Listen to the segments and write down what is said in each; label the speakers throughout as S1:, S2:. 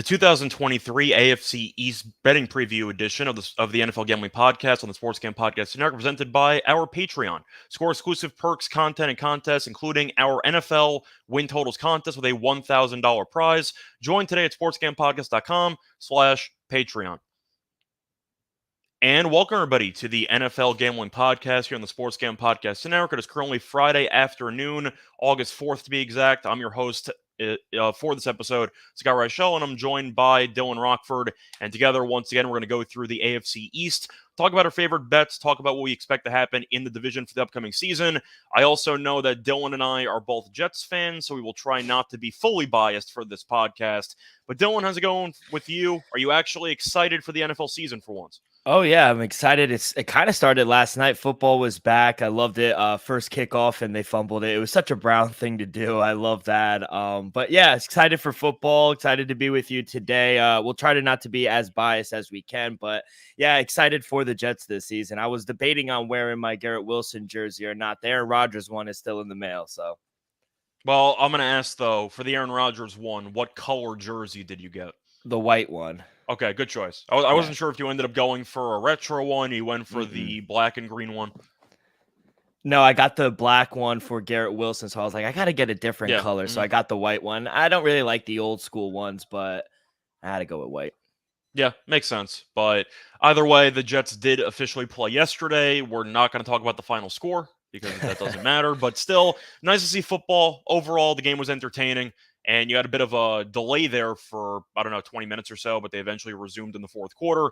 S1: The 2023 AFC East betting preview edition of the NFL Gambling Podcast on the Sports Gam Podcast Network, presented by our Patreon. Score exclusive perks, content, and contests, including our NFL win totals contest with a $1,000 prize. Join today at sportsgampodcast.com/Patreon. And welcome, everybody, to the NFL Gambling Podcast here on the Sports Gam Podcast Network. It is currently Friday afternoon, August 4th to be exact. I'm your host for this episode, Scott Reichel, and I'm joined by Dylan Rockford. And together, once again, we're going to go through the AFC East, talk about our favorite bets, talk about what we expect to happen in the division for the upcoming season. I also know that Dylan and I are both Jets fans, so we will try not to be fully biased for this podcast. But Dylan, how's it going with you? Are you actually excited for the NFL season for once?
S2: Oh yeah, I'm excited. It kind of started last night. Football was back. I loved it. First kickoff and they fumbled it. It was such a Brown thing to do. I love that. But yeah, excited for football. Excited to be with you today. We'll try to not to be as biased as we can, but yeah, excited for the Jets this season. I was debating on wearing my Garrett Wilson jersey or not. The Aaron Rodgers one is still in the mail. So,
S1: Well, I'm going to ask though, for the Aaron Rodgers one, what color jersey did you get?
S2: the white one.
S1: Okay, good choice. I wasn't sure if you ended up going for a retro one. You went for the black and green one.
S2: No, I got the black one for Garrett Wilson, so I was like, I got to get a different color. So I got the white one. I don't really like the old school ones, but I had to go with white.
S1: Yeah, makes sense. But either way, the Jets did officially play yesterday. We're not going to talk about the final score because that doesn't matter. But still, nice to see football. Overall, the game was entertaining. And you had a bit of a delay there for, 20 minutes or so, but they eventually resumed in the fourth quarter.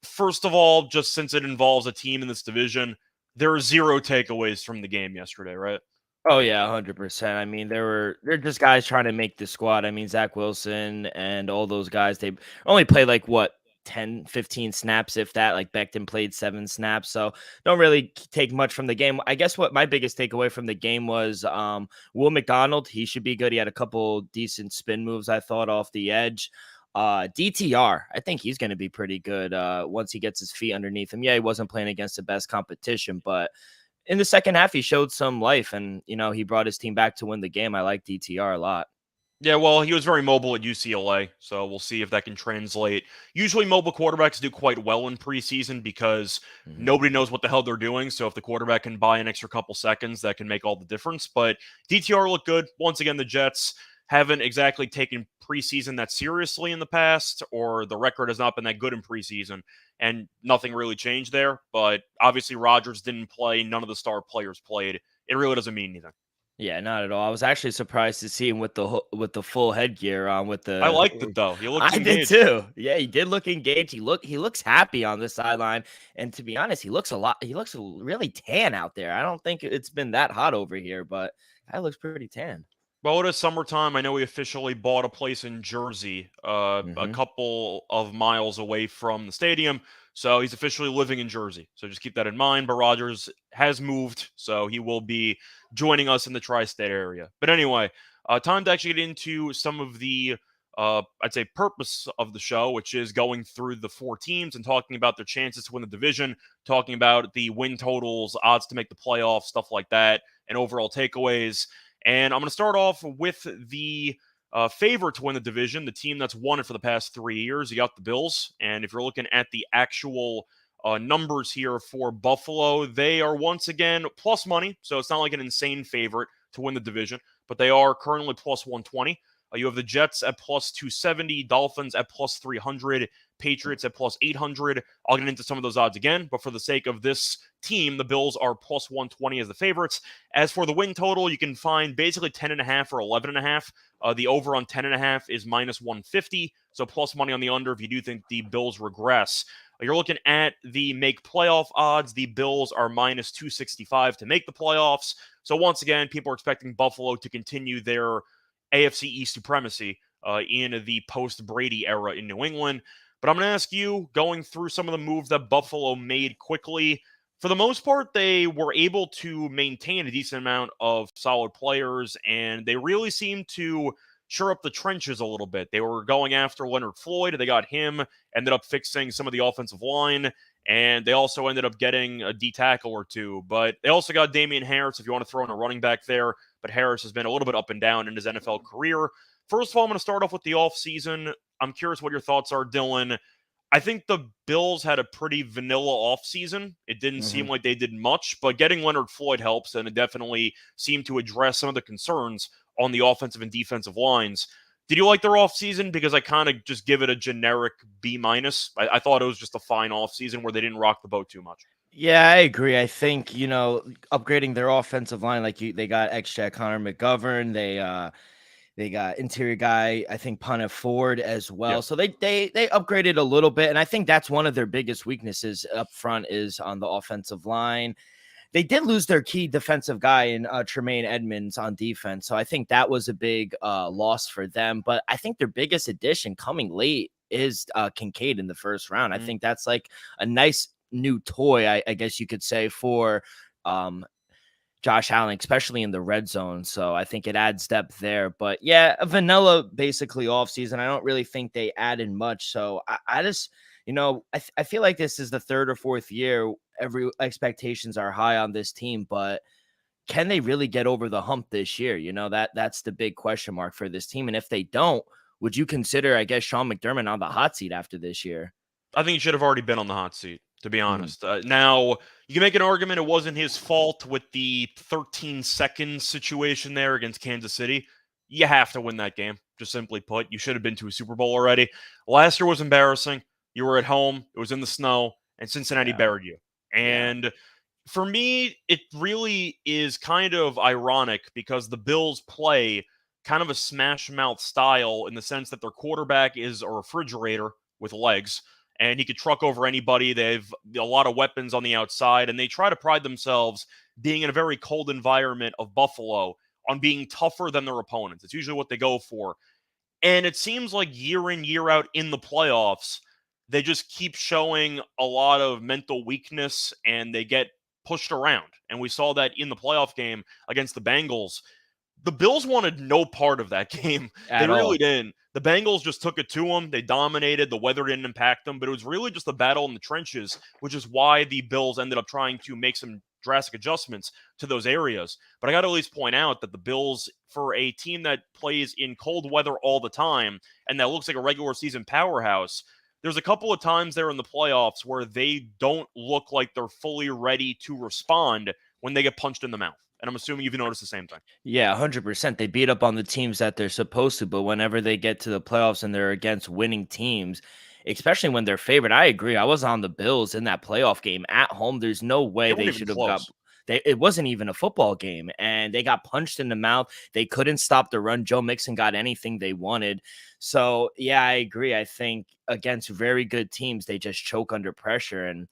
S1: First of all, just since it involves a team in this division, there are zero takeaways from the game yesterday, right?
S2: Oh yeah, 100%. I mean, they're just guys trying to make the squad. I mean, Zach Wilson and all those guys, they only play like what 10, 15 snaps, if that. Like Becton played 7 snaps, so don't really take much from the game. I guess what my biggest takeaway from the game was Will McDonald. He should be good. He had a couple decent spin moves, I thought, off the edge. DTR, I think he's going to be pretty good once he gets his feet underneath him. Yeah, he wasn't playing against the best competition, but in the second half, he showed some life, and he brought his team back to win the game. I like DTR a lot.
S1: Yeah, well, he was very mobile at UCLA, so we'll see if that can translate. Usually mobile quarterbacks do quite well in preseason because nobody knows what the hell they're doing, so if the quarterback can buy an extra couple seconds, that can make all the difference. But DTR looked good. Once again, the Jets haven't exactly taken preseason that seriously in the past, or the record has not been that good in preseason, and nothing really changed there. But obviously Rodgers didn't play. None of the star players played. It really doesn't mean anything.
S2: Yeah, not at all. I was actually surprised to see him with the full headgear on.
S1: I liked it though. He looked
S2: I
S1: engaged.
S2: did too. Yeah, he did look engaged. He looks happy on the sideline. And to be honest, he looks really tan out there. I don't think it's been that hot over here, but guy looks pretty tan.
S1: Well, it is summertime. I know we officially bought a place in Jersey, a couple of miles away from the stadium. So he's officially living in Jersey. So just keep that in mind. But Rodgers has moved, so he will be joining us in the tri-state area. But anyway, time to actually get into some of the, I'd say, purpose of the show, which is going through the 4 teams and talking about their chances to win the division, talking about the win totals, odds to make the playoffs, stuff like that, and overall takeaways. And I'm going to start off with the favorite to win the division, the team that's won it for the past 3 years. You got the Bills. And if you're looking at the actual numbers here for Buffalo, they are once again plus money. So it's not like an insane favorite to win the division, but they are currently plus 120. You have the Jets at plus 270, Dolphins at plus 300, Patriots at plus 800. I'll get into some of those odds again, but for the sake of this team, the Bills are plus 120 as the favorites. As for the win total, you can find basically 10.5 or 11.5. The over on 10.5 is minus 150, so plus money on the under if you do think the Bills regress. You're looking at the make playoff odds. The Bills are minus 265 to make the playoffs. So once again, people are expecting Buffalo to continue their AFC East supremacy in the post-Brady era in New England. But I'm going to ask you, going through some of the moves that Buffalo made quickly, for the most part, they were able to maintain a decent amount of solid players, and they really seemed to shore up the trenches a little bit. They were going after Leonard Floyd. They got him, ended up fixing some of the offensive line, and they also ended up getting a D tackle or two. But they also got Damian Harris, if you want to throw in a running back there. But Harris has been a little bit up and down in his NFL career. First of all, I'm going to start off with the offseason. I'm curious what your thoughts are, Dylan. I think the Bills had a pretty vanilla offseason. It didn't seem like they did much, but getting Leonard Floyd helps, and it definitely seemed to address some of the concerns on the offensive and defensive lines. Did you like their offseason? Because I kind of just give it a generic B minus. I thought it was just a fine offseason where they didn't rock the boat too much.
S2: Yeah, I agree. I think, upgrading their offensive line, they got ex-Jack Connor McGovern. They got interior guy, I think Punta Ford as well.
S1: Yeah.
S2: So they upgraded a little bit. And I think that's one of their biggest weaknesses up front is on the offensive line. They did lose their key defensive guy in Tremaine Edmonds on defense. So I think that was a big loss for them. But I think their biggest addition coming late is Kincaid in the first round. I think that's like a nice new toy, I guess you could say, for Josh Allen, especially in the red zone. So I think it adds depth there. But yeah, a vanilla basically offseason. I don't really think they added much. So I just, I feel like this is the third or fourth year. Every expectations are high on this team, but can they really get over the hump this year? That's the big question mark for this team. And if they don't, would you consider, I guess, Sean McDermott on the hot seat after this year?
S1: I think he should have already been on the hot seat, to be honest. Now, you can make an argument it wasn't his fault with the 13-second situation there against Kansas City. You have to win that game, just simply put. You should have been to a Super Bowl already. Last year was embarrassing. You were at home. It was in the snow, and Cincinnati buried you. And for me, it really is kind of ironic because the Bills play kind of a smash mouth style in the sense that their quarterback is a refrigerator with legs, and he could truck over anybody. They have a lot of weapons on the outside, and they try to pride themselves being in a very cold environment of Buffalo on being tougher than their opponents. It's usually what they go for. And it seems like year in, year out in the playoffs, they just keep showing a lot of mental weakness and they get pushed around. And we saw that in the playoff game against the Bengals. The Bills wanted no part of that game. They really didn't. The Bengals just took it to them. They dominated. The weather didn't impact them, but it was really just a battle in the trenches, which is why the Bills ended up trying to make some drastic adjustments to those areas. But I got to at least point out that the Bills, for a team that plays in cold weather all the time and that looks like a regular season powerhouse, there's a couple of times there in the playoffs where they don't look like they're fully ready to respond when they get punched in the mouth. And I'm assuming you've noticed the same thing.
S2: Yeah, 100%. They beat up on the teams that they're supposed to, but whenever they get to the playoffs and they're against winning teams, especially when they're favored, I agree. I was on the Bills in that playoff game at home. There's no way they should have got. It wasn't even a football game, and they got punched in the mouth. They couldn't stop the run. Joe Mixon got anything they wanted. So, yeah, I agree. I think against very good teams, they just choke under pressure. And,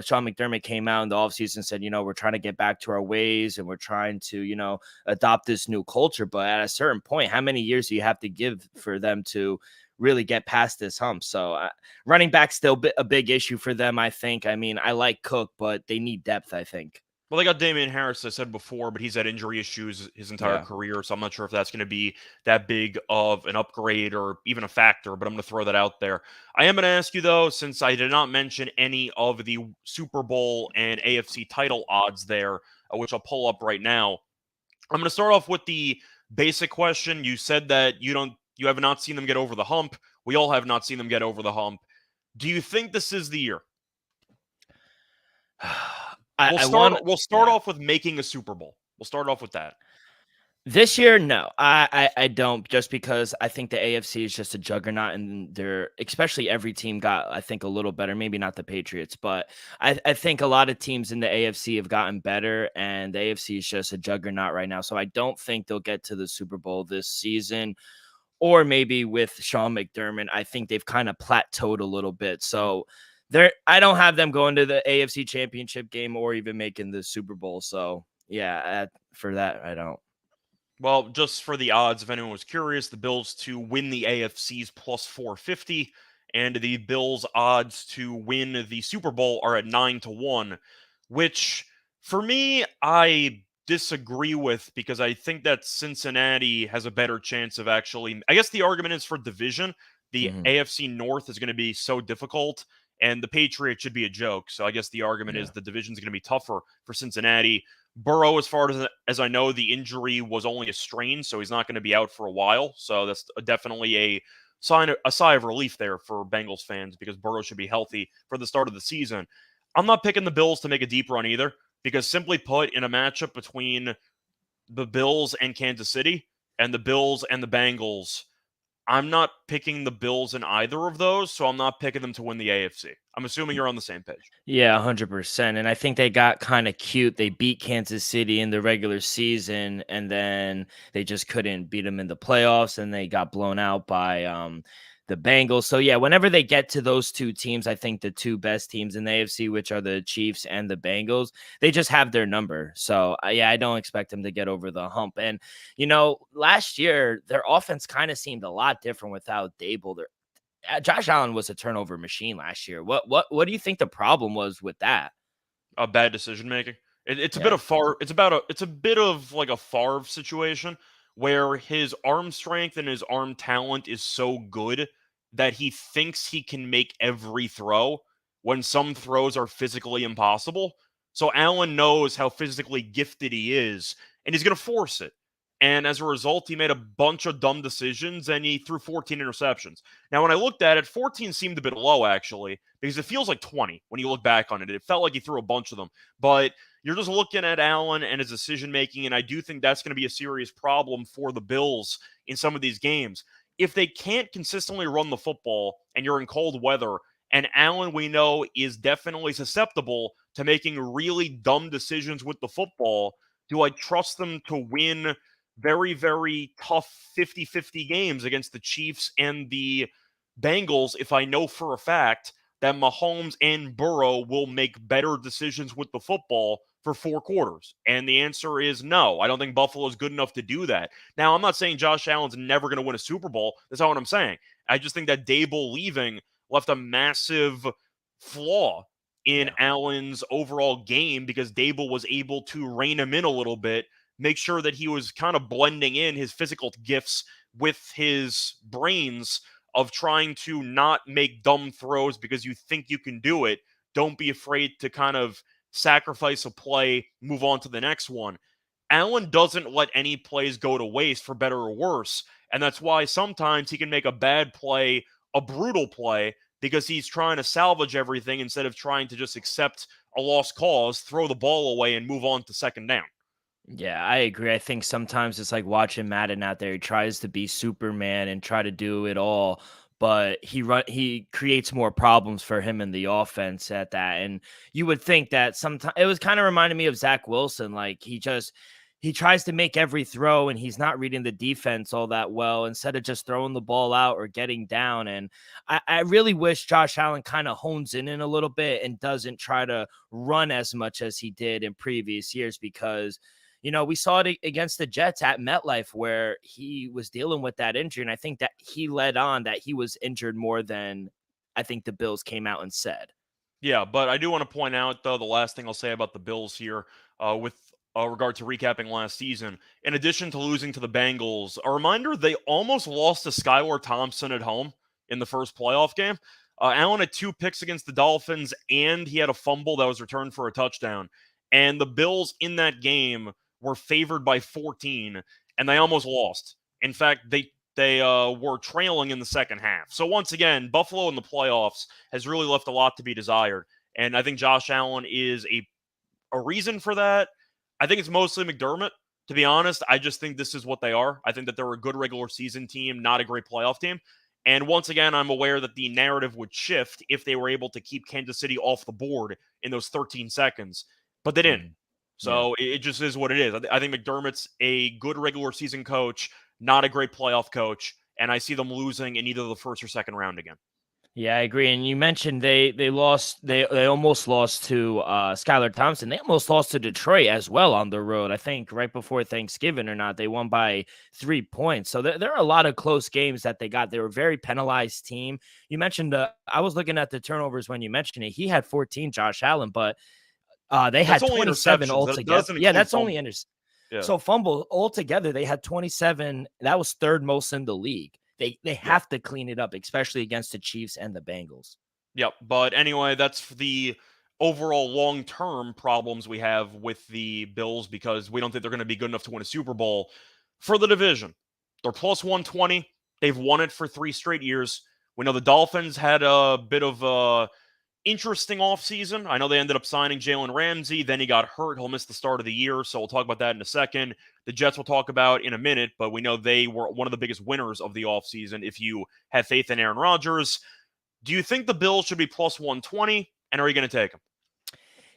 S2: Sean McDermott came out in the offseason and said, we're trying to get back to our ways and we're trying to, adopt this new culture. But at a certain point, how many years do you have to give for them to really get past this hump? So running back still a big issue for them, I think. I mean, I like Cook, but they need depth, I think.
S1: Well, they got Damian Harris, as I said before, but he's had injury issues his entire career, so I'm not sure if that's going to be that big of an upgrade or even a factor, but I'm going to throw that out there. I am going to ask you, though, since I did not mention any of the Super Bowl and AFC title odds there, which I'll pull up right now. I'm going to start off with the basic question. You said that you have not seen them get over the hump. We all have not seen them get over the hump. Do you think this is the year? We'll start off with making a Super Bowl. We'll start off with that.
S2: This year, no, I don't, just because I think the AFC is just a juggernaut, and especially every team got, I think, a little better. Maybe not the Patriots, but I think a lot of teams in the AFC have gotten better, and the AFC is just a juggernaut right now. So I don't think they'll get to the Super Bowl this season, or maybe with Sean McDermott. I think they've kind of plateaued a little bit. So I don't have them going to the AFC Championship game or even making the Super Bowl. So yeah, for that, I don't.
S1: Well, just for the odds, if anyone was curious, the Bills to win the AFC's plus 450, and the Bills' odds to win the Super Bowl are at 9-1, which for me, I disagree with, because I think that Cincinnati has a better chance of actually, I guess the argument is for division. The AFC North is going to be so difficult, and the Patriots should be a joke. So I guess the argument is the division is going to be tougher for Cincinnati. Burrow, as far as I know, the injury was only a strain, so he's not going to be out for a while. So that's definitely a a sigh of relief there for Bengals fans because Burrow should be healthy for the start of the season. I'm not picking the Bills to make a deep run either because simply put, in a matchup between the Bills and Kansas City and the Bills and the Bengals, I'm not picking the Bills in either of those, so I'm not picking them to win the AFC. I'm assuming you're on the same page.
S2: Yeah, 100%. And I think they got kind of cute. They beat Kansas City in the regular season, and then they just couldn't beat them in the playoffs, and they got blown out by the Bengals. So, yeah, whenever they get to those two teams, I think the two best teams in the AFC, which are the Chiefs and the Bengals, they just have their number. So, yeah, I don't expect them to get over the hump. And, last year, their offense kind of seemed a lot different without Dable. Josh Allen was a turnover machine last year. What do you think the problem was with that?
S1: A bad decision making. It's a bit
S2: Yeah.
S1: of it's a bit of like a Favre situation where his arm strength and his arm talent is so good that he thinks he can make every throw when some throws are physically impossible. So Allen knows how physically gifted he is, and he's going to force it. And as a result, he made a bunch of dumb decisions and he threw 14 interceptions. Now, when I looked at it, 14 seemed a bit low, actually, because it feels like 20 when you look back on it. It felt like he threw a bunch of them. But you're just looking at Allen and his decision making, and I do think that's going to be a serious problem for the Bills in some of these games. If they can't consistently run the football and you're in cold weather, and Allen, we know, is definitely susceptible to making really dumb decisions with the football, do I trust them to win very, very tough 50-50 games against the Chiefs and the Bengals if I know for a fact that Mahomes and Burrow will make better decisions with the football for 4 quarters? And the answer is no. I don't think Buffalo is good enough to do that. Now, I'm not saying Josh Allen's never going to win a Super Bowl. That's not what I'm saying. I just think that Dable leaving left a massive flaw in Allen's overall game because Dable was able to rein him in a little bit, make sure that he was kind of blending in his physical gifts with his brains of trying to not make dumb throws because you think you can do it. Don't be afraid to kind of sacrifice a play, move on to the next one. Allen doesn't let any plays go to waste, for better or worse. And that's why sometimes he can make a bad play a brutal play because he's trying to salvage everything instead of trying to just accept a lost cause, throw the ball away, and move on to second down.
S2: Yeah, I agree. I think sometimes it's like watching Madden out there. He tries to be Superman and try to do it all, but he creates more problems for him in the offense at that. And you would think that sometimes it was kind of reminding me of Zach Wilson. Like he tries to make every throw and he's not reading the defense all that well instead of just throwing the ball out or getting down. And I really wish Josh Allen kind of hones in a little bit and doesn't try to run as much as he did in previous years because we saw it against the Jets at MetLife where he was dealing with that injury. And I think that he led on that he was injured more than I think the Bills came out and said.
S1: Yeah, but I do want to point out, though, the last thing I'll say about the Bills here with regard to recapping last season. In addition to losing to the Bengals, a reminder they almost lost to Skylar Thompson at home in the first playoff game. Allen had 2 picks against the Dolphins, and he had a fumble that was returned for a touchdown. And the Bills in that game were favored by 14, and they almost lost. In fact, they were trailing in the second half. So once again, Buffalo in the playoffs has really left a lot to be desired. And I think Josh Allen is a reason for that. I think it's mostly McDermott. To be honest, I just think this is what they are. I think that they're a good regular season team, not a great playoff team. And once again, I'm aware that the narrative would shift if they were able to keep Kansas City off the board in those 13 seconds, but they didn't. So it just is what it is. I think McDermott's a good regular season coach, not a great playoff coach, and I see them losing in either the first or second round again.
S2: Yeah, I agree. And you mentioned they lost, they almost lost to Skylar Thompson. They almost lost to Detroit as well on the road. I think right before Thanksgiving or not, they won by 3 points. So there are a lot of close games that they got. They were a very penalized team. You mentioned I was looking at the turnovers when you mentioned it. He had 14, Josh Allen, but they had 27 altogether. Yeah, that's only
S1: Yeah.
S2: So fumble altogether, they had 27. That was third most in the league. They have to clean it up, especially against the Chiefs and the Bengals.
S1: Yep. But anyway, that's the overall long-term problems we have with the Bills because we don't think they're going to be good enough to win a Super Bowl. For the division, they're plus 120. They've won it for 3 straight years. We know the Dolphins had a bit of a interesting offseason. I know they ended up signing Jalen Ramsey. Then he got hurt. He'll miss the start of the year, so we'll talk about that in a second. The Jets we'll talk about in a minute, but we know they were one of the biggest winners of the offseason if you have faith in Aaron Rodgers. Do you think the Bills should be plus 120, and are you going to take them?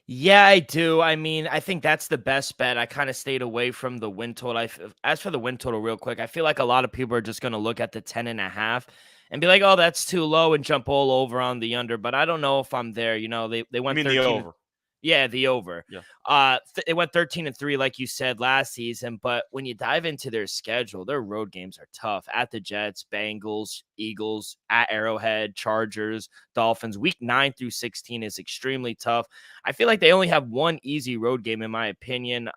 S2: Yeah, I do. I mean, I think that's the best bet. I kind of stayed away from the win total. As for the win total, real quick, I feel like a lot of people are just going to look at the 10.5 and be like, "Oh, that's too low," and jump all over on the under. But I don't know if I'm there. They
S1: You
S2: went
S1: mean the
S2: 13.
S1: over?
S2: Yeah, the over.
S1: Yeah.
S2: It went 13-3, like you said last season. But when you dive into their schedule, their road games are tough. At the Jets, Bengals, Eagles, at Arrowhead, Chargers, Dolphins. Week 9 through 16 is extremely tough. I feel like they only have one easy road game, in my opinion.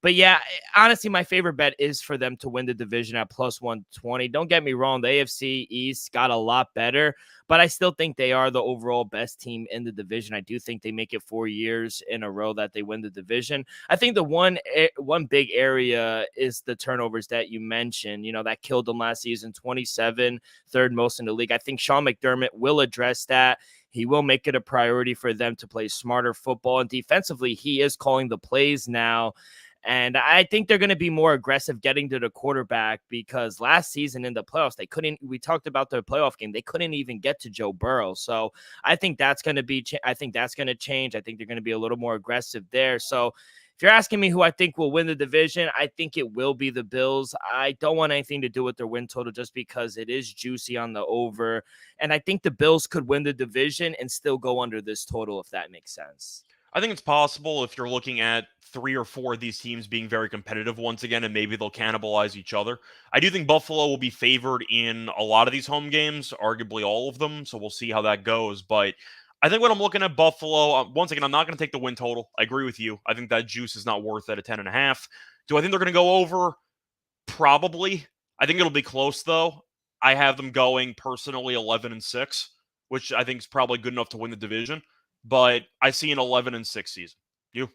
S2: But yeah, honestly, my favorite bet is for them to win the division at plus 120. Don't get me wrong, the AFC East got a lot better, but I still think they are the overall best team in the division. I do think they make it 4 years in a row that they win the division. I think the one big area is the turnovers that you mentioned, that killed them last season, 27, third most in the league. I think Sean McDermott will address that. He will make it a priority for them to play smarter football. And defensively, he is calling the plays now. And I think they're going to be more aggressive getting to the quarterback because last season in the playoffs, we talked about the playoff game. They couldn't even get to Joe Burrow. So I think that's going to change. I think they're going to be a little more aggressive there. So if you're asking me who I think will win the division, I think it will be the Bills. I don't want anything to do with their win total just because it is juicy on the over. And I think the Bills could win the division and still go under this total, if that makes sense.
S1: I think it's possible if you're looking at 3 or 4 of these teams being very competitive once again, and maybe they'll cannibalize each other. I do think Buffalo will be favored in a lot of these home games, arguably all of them. So we'll see how that goes. But I think when I'm looking at Buffalo, once again, I'm not going to take the win total. I agree with you. I think that juice is not worth it at 10.5. Do I think they're going to go over? Probably. I think it'll be close though. I have them going personally 11-6, which I think is probably good enough to win the division. But I see an 11-6 season. You?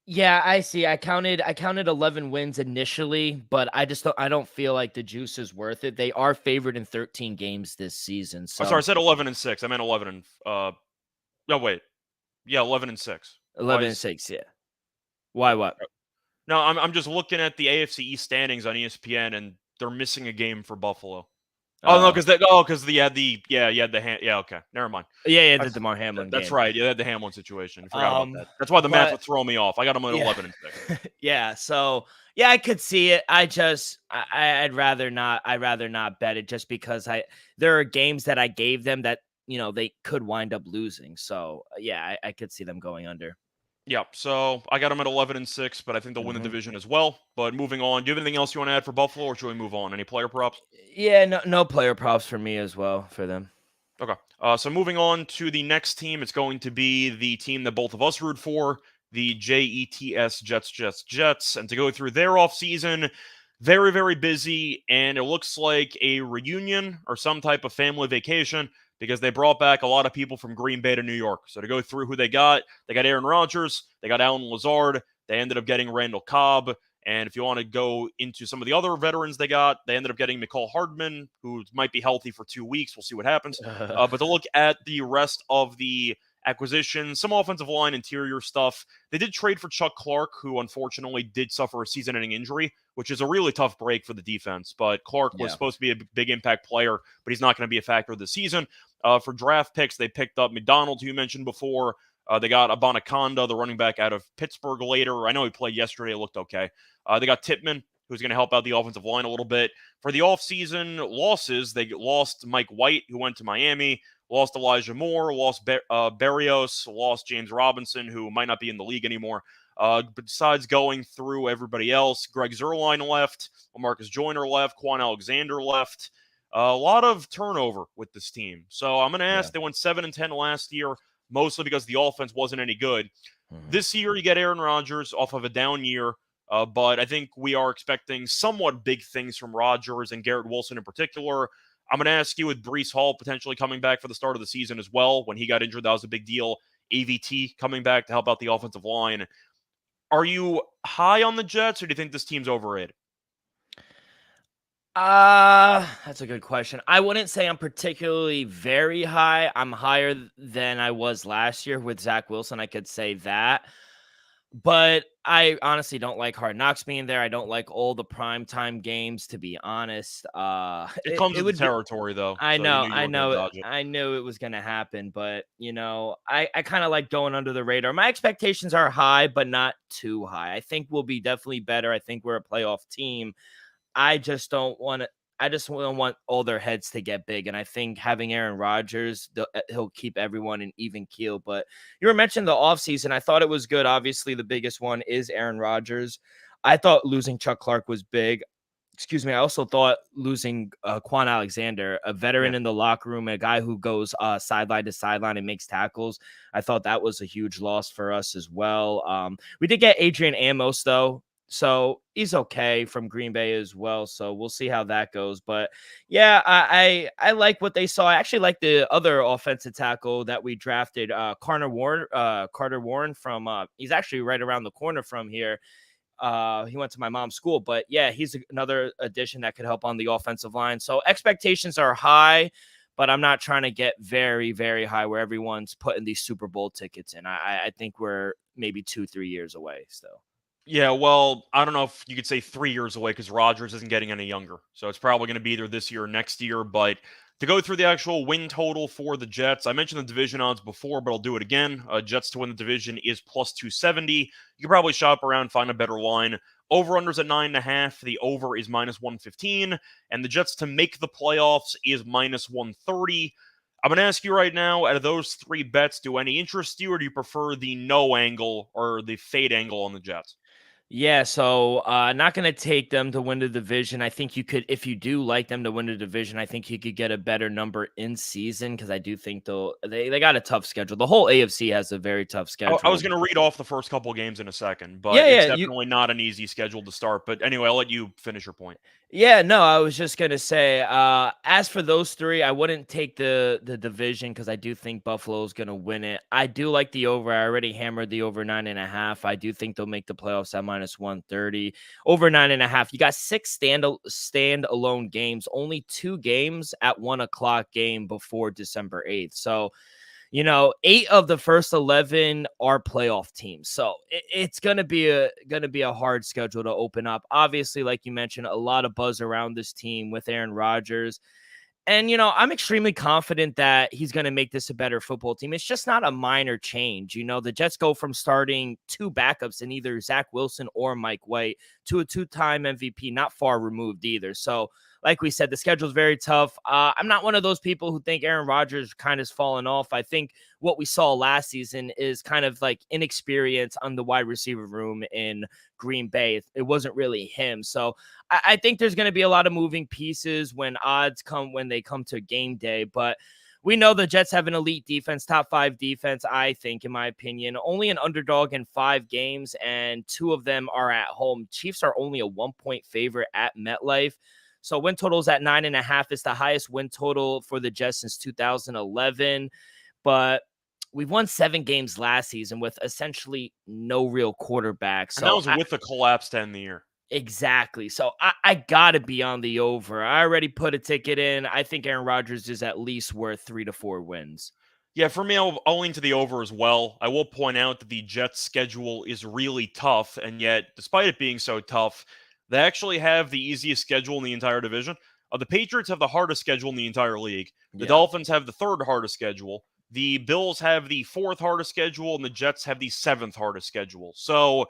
S2: Yeah, I see. I counted 11 wins initially, but I don't feel like the juice is worth it. They are favored in 13 games this season.
S1: Oh, sorry, I
S2: So
S1: said 11-6. I meant 11 and no wait. Yeah, 11-6. Why
S2: 11 and
S1: is
S2: 6, yeah. Why what?
S1: No, I'm just looking at the AFC East standings on ESPN and they're missing a game for Buffalo. Oh no,
S2: Oh.
S1: because you had the yeah, okay. Never mind.
S2: Yeah, the
S1: That's
S2: DeMar Hamlin
S1: that's
S2: game.
S1: right. Yeah, they had the Hamlin situation. I forgot about that. That's why the math
S2: But
S1: would throw me off. I got them at
S2: yeah.
S1: 11-6.
S2: Yeah, so yeah, I could see it. I'd rather not. I'd rather not bet it just because there are games that I gave them that they could wind up losing. So yeah, I could see them going under.
S1: Yep. So I got them at 11-6, but I think they'll win the
S2: Mhm.
S1: division as well. But moving on, do you have anything else you want to add for Buffalo, or should we move on? Any player props?
S2: Yeah, no player props for me as well for them.
S1: Okay. So moving on to the next team, it's going to be the team that both of us root for, the Jets. And to go through their offseason, very, very busy, and it looks like a reunion or some type of family vacation because they brought back a lot of people from Green Bay to New York. So to go through who they got Aaron Rodgers, they got Alan Lazard, they ended up getting Randall Cobb, and if you want to go into some of the other veterans they ended up getting McCall Hardman, who might be healthy for 2 weeks. We'll see what happens. But to look at the rest of the acquisitions, some offensive line, interior stuff, they did trade for Chuck Clark, who unfortunately did suffer a season-ending injury, which is a really tough break for the defense. But Clark was
S2: Yeah.
S1: supposed to be a big impact player, but he's not going to be a factor this season. For draft picks, they picked up McDonald, who you mentioned before. They got Abanaconda, the running back out of Pittsburgh later. I know he played yesterday. It looked okay. They got Tippmann, who's going to help out the offensive line a little bit. For the offseason losses, they lost Mike White, who went to Miami, lost Elijah Moore, lost Berrios, lost James Robinson, who might not be in the league anymore. But besides going through everybody else, Greg Zuerlein left, Marcus Joyner left, Quan Alexander left. A lot of turnover with this team. So I'm going to ask,
S2: Yeah.
S1: they went 7-10 last year, mostly because the offense wasn't any good.
S2: Mhm.
S1: This year, you get Aaron Rodgers off of a down year, but I think we are expecting somewhat big things from Rodgers and Garrett Wilson in particular. I'm going to ask you with Breece Hall potentially coming back for the start of the season as well. When he got injured, that was a big deal. AVT coming back to help out the offensive line. Are you high on the Jets, or do you think this team's overrated?
S2: That's a good question. I wouldn't say I'm particularly very high. I'm higher than I was last year with Zach Wilson. I could say that. But I honestly don't like Hard Knocks being there. I don't like all the primetime games, to be honest.
S1: It comes
S2: It
S1: with the
S2: would be.
S1: territory, though, so you knew you weren't going to dodge it.
S2: I knew it was gonna happen, but I kind of like going under the radar. My expectations are high, but not too high. I think we'll be definitely better. I think we're a playoff team. I just don't want to. I just don't want all their heads to get big, and I think having Aaron Rodgers, he'll keep everyone in even keel. But you were mentioning the offseason. I thought it was good. Obviously, the biggest one is Aaron Rodgers. I thought losing Chuck Clark was big. Excuse me. I also thought losing Quan Alexander, a veteran
S1: Yeah.
S2: in the locker room, a guy who goes sideline to sideline and makes tackles. I thought that was a huge loss for us as well. We did get Adrian Amos, though. So he's okay from Green Bay as well. So we'll see how that goes. But yeah, I like what they saw. I actually like the other offensive tackle that we drafted, Carter Warren from he's actually right around the corner from here. He went to my mom's school, but yeah, he's another addition that could help on the offensive line. So expectations are high, but I'm not trying to get very, very high where everyone's putting these Super Bowl tickets in. I think we're maybe 2-3 years away still.
S1: Yeah, well, I don't know if you could say 3 years away because Rodgers isn't getting any younger. So it's probably going to be either this year or next year. But to go through the actual win total for the Jets, I mentioned the division odds before, but I'll do it again. Jets to win the division is plus 270. You can probably shop around, find a better line. Over-unders at 9.5. The over is minus 115. And the Jets to make the playoffs is minus 130. I'm going to ask you right now, out of those three bets, do any interest you, or do you prefer the no angle or the fade angle on the Jets?
S2: Yeah, so not going to take them to win the division. I think you could, if you do like them to win the division, I think you could get a better number in season because I do think they got a tough schedule. The whole AFC has a very tough schedule.
S1: I was going to read off the first couple of games in a second, but
S2: Yeah,
S1: it's
S2: yeah.
S1: definitely not an easy schedule to start. But anyway, I'll let you finish your point.
S2: Yeah, no, I was just gonna say, as for those three, I wouldn't take the division because I do think Buffalo's gonna win it. I do like the over. I already hammered the over 9.5. I do think they'll make the playoffs at minus 130. Over 9.5. You got 6 stand-alone games, only 2 games at 1 o'clock game before December 8th. So 8 of the first 11 are playoff teams. So it's gonna be a hard schedule to open up. Obviously, like you mentioned, a lot of buzz around this team with Aaron Rodgers. And, I'm extremely confident that he's going to make this a better football team. It's just not a minor change. The Jets go from starting 2 backups in either Zach Wilson or Mike White to a 2-time MVP, not far removed either. So, like we said, the schedule is very tough. I'm not one of those people who think Aaron Rodgers kind of has fallen off. I think what we saw last season is kind of like inexperience on the wide receiver room in Green Bay. It wasn't really him. So I think there's going to be a lot of moving pieces when they come to game day. But we know the Jets have an elite defense, top 5 defense, I think, in my opinion. Only an underdog in 5 games, and 2 of them are at home. Chiefs are only a 1-point favorite at MetLife. So win total is at 9.5. It's the highest win total for the Jets since 2011. But we've won 7 games last season with essentially no real quarterback.
S1: And that was with the collapse to end the year.
S2: Exactly. So I got to be on the over. I already put a ticket in. I think Aaron Rodgers is at least worth 3 to 4 wins.
S1: Yeah, for me, I'll lean to the over as well. I will point out that the Jets' schedule is really tough, and yet, despite it being so tough, they actually have the easiest schedule in the entire division. The Patriots have the hardest schedule in the entire league. The Dolphins have the 3rd hardest schedule. The Bills have the 4th hardest schedule, and the Jets have the 7th hardest schedule. So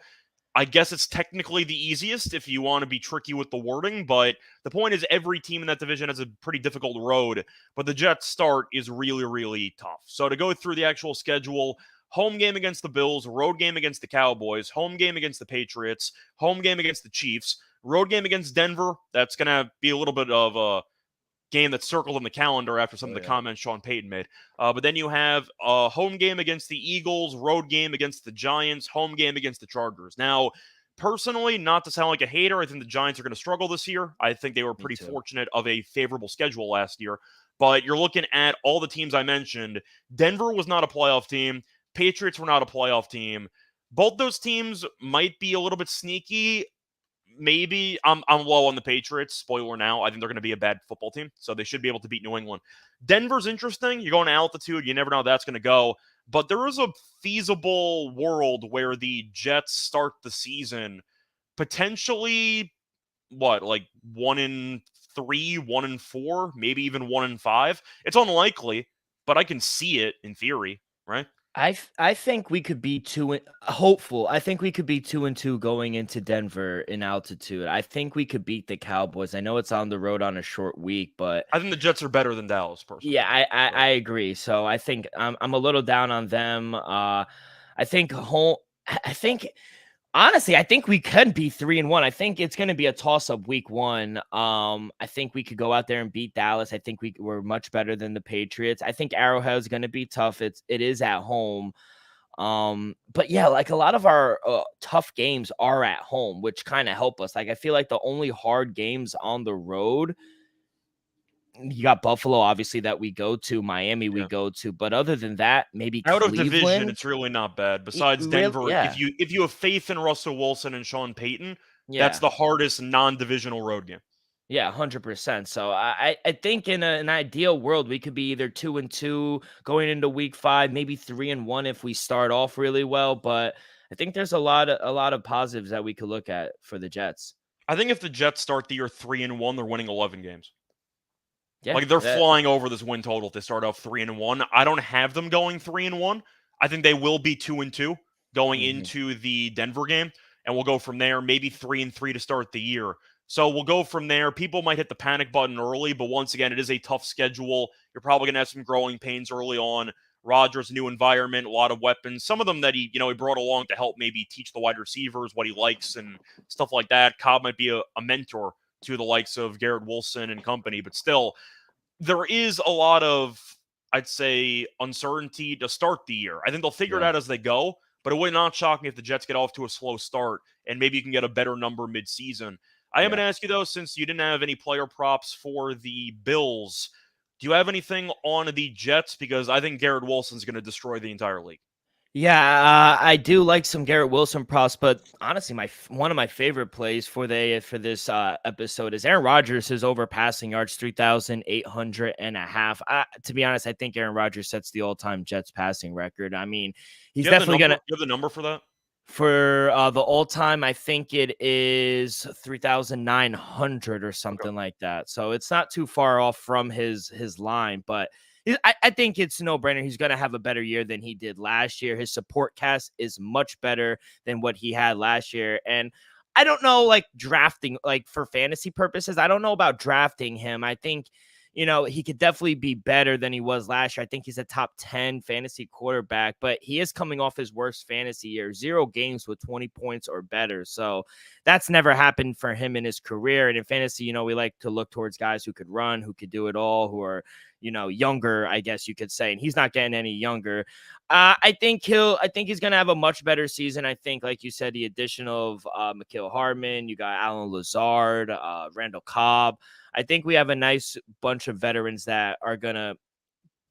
S1: I guess it's technically the easiest if you want to be tricky with the wording, but the point is every team in that division has a pretty difficult road, but the Jets' start is really, really tough. So to go through the actual schedule, home game against the Bills, road game against the Cowboys, home game against the Patriots, home game against the Chiefs, road game against Denver. That's going to be a little bit of a game that's circled on the calendar after some of the comments Sean Payton made. But then you have a home game against the Eagles, road game against the Giants, home game against the Chargers. Now, personally, not to sound like a hater, I think the Giants are going to struggle this year. I think they were pretty fortunate of a favorable schedule last year. But you're looking at all the teams I mentioned. Denver was not a playoff team. Patriots were not a playoff team. Both those teams might be a little bit sneaky. maybe I'm low on the Patriots. Spoiler now. I think they're going to be a bad football team, so they should be able to beat New England. Denver's interesting. You're going to altitude. You never know how that's going to go. But there is a feasible world where the Jets start the season potentially like 1-3, 1-4, maybe even 1-5. It's unlikely, but I can see it in theory, right?
S2: I think we could be hopeful. I think we could be 2-2 going into Denver in altitude. I think we could beat the Cowboys. I know it's on the road on a short week, but
S1: I think the Jets are better than Dallas, personally.
S2: yeah, I agree. So I think I'm a little down on them. I think home. I think honestly, I think we could be 3-1. I think it's going to be a toss-up week 1. I think we could go out there and beat Dallas. I think we're much better than the Patriots. I think Arrowhead is going to be tough. It is at home. But yeah, like a lot of our tough games are at home, which kind of help us. Like I feel like the only hard games on the road, you got Buffalo, obviously, that we go to, Miami we go to, but other than that, maybe
S1: out of
S2: Cleveland.
S1: division, it's really not bad. Besides Denver,
S2: yeah.
S1: if you have faith in Russell Wilson and Sean Payton,
S2: Yeah.
S1: that's the hardest non-divisional road game.
S2: Yeah, 100%. So I think in an ideal world, we could be either 2-2 going into week 5, maybe 3-1 if we start off really well. But I think there's a lot of positives that we could look at for the Jets.
S1: I think if the Jets start the year 3-1, they're winning 11 games.
S2: Yeah,
S1: like they're flying over this win total if they start off 3-1. I don't have them going 3-1. I think they will be 2-2 going into the Denver game, and we'll go from there. Maybe 3-3 to start the year. So we'll go from there. People might hit the panic button early, but once again, it is a tough schedule. You're probably going to have some growing pains early on. Rodgers, new environment, a lot of weapons. Some of them that he brought along to help maybe teach the wide receivers what he likes and stuff like that. Cobb might be a mentor to the likes of Garrett Wilson and company, but still, there is a lot of, I'd say, uncertainty to start the year. I think they'll figure it out as they go, but it would not shock me if the Jets get off to a slow start and maybe you can get a better number midseason. I am going to ask you, though, since you didn't have any player props for the Bills, do you have anything on the Jets? Because I think Garrett Wilson's going to destroy the entire league.
S2: Yeah, I do like some Garrett Wilson props, but honestly, one of my favorite plays for this episode is Aaron Rodgers. His over passing yards 3,800 and a half. To be honest, I think Aaron Rodgers sets the all-time Jets passing record. I mean, he's definitely gonna.
S1: You have the number for that?
S2: For the all-time, I think it is 3,900 or something like that. So it's not too far off from his line, but I think it's a no-brainer. He's going to have a better year than he did last year. His support cast is much better than what he had last year. And I don't know, like drafting, like for fantasy purposes, I don't know about drafting him. I think, he could definitely be better than he was last year. I think he's a top 10 fantasy quarterback, but he is coming off his worst fantasy year, 0 games with 20 points or better. So that's never happened for him in his career. And in fantasy, we like to look towards guys who could run, who could do it all, who are, younger, I guess you could say. And he's not getting any younger. I think he's going to have a much better season. I think, like you said, the addition of Mecole Hardman, you got Allen Lazard, Randall Cobb. I think we have a nice bunch of veterans that are going to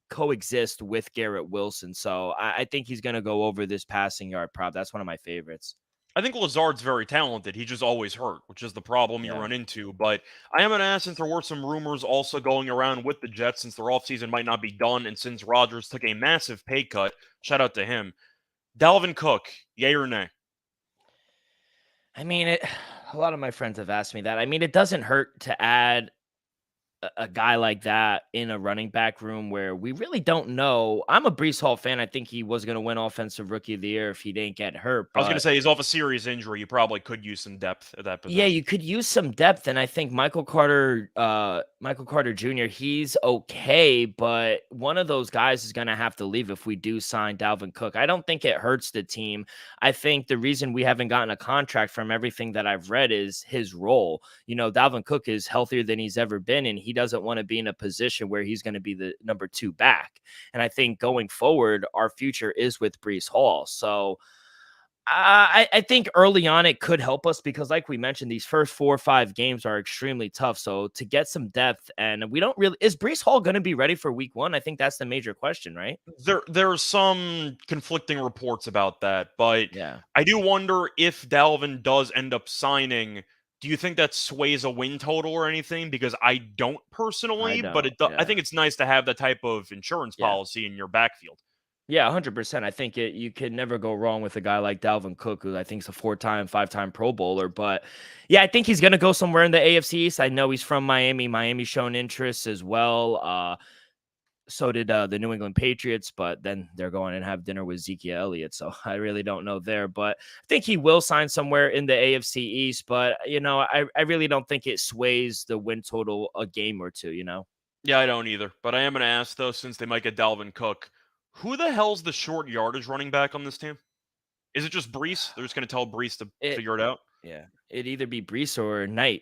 S2: coexist with Garrett Wilson. So I think he's going to go over this passing yard prop. That's one of my favorites.
S1: I think Lazard's very talented. He just always hurt, which is the problem you run into. But I am going to ask, since there were some rumors also going around with the Jets, since their offseason might not be done, and since Rodgers took a massive pay cut, shout out to him. Dalvin Cook, yay or nay?
S2: I mean, a lot of my friends have asked me that. I mean, it doesn't hurt to add a guy like that in a running back room where we really don't know. I'm a Breece Hall fan. I think he was going to win Offensive Rookie of the Year if he didn't get hurt.
S1: I was going to say, he's off a serious injury. You probably could use some depth at that position.
S2: Yeah, you could use some depth, and I think Michael Carter Jr., he's okay, but one of those guys is going to have to leave if we do sign Dalvin Cook. I don't think it hurts the team. I think the reason we haven't gotten a contract from everything that I've read is his role. Dalvin Cook is healthier than he's ever been, and he doesn't want to be in a position where he's going to be the number 2 back. And I think going forward, our future is with Breece Hall. So I think early on it could help us because, like we mentioned, these first 4 or 5 games are extremely tough. So to get some depth, and we don't really, is Breece Hall going to be ready for week 1? I think that's the major question, right?
S1: There are some conflicting reports about that, but
S2: yeah,
S1: I do wonder if Dalvin does end up signing Do you think that sways a win total or anything? Because I don't
S2: I
S1: personally, but
S2: don't.
S1: I
S2: Yeah.
S1: think it's nice to have that type of insurance
S2: Yeah.
S1: policy in your backfield.
S2: Yeah, 100%. I think you can never go wrong with a guy like Dalvin Cook, who I think is a 4-time, 5-time Pro Bowler. But yeah, I think he's going to go somewhere in the AFC East. I know he's from Miami. Miami's shown interest as well. So did the New England Patriots, but then they're going and have dinner with Ezekiel Elliott. So I really don't know there, but I think he will sign somewhere in the AFC East. But, I really don't think it sways the win total a game or two.
S1: Yeah, I don't either. But I am going to ask, though, since they might get Dalvin Cook, who the hell's the short yardage running back on this team? Is it just Brees? They're just going to tell Brees to
S2: It,
S1: figure it out?
S2: yeah, it'd either be Brees or Knight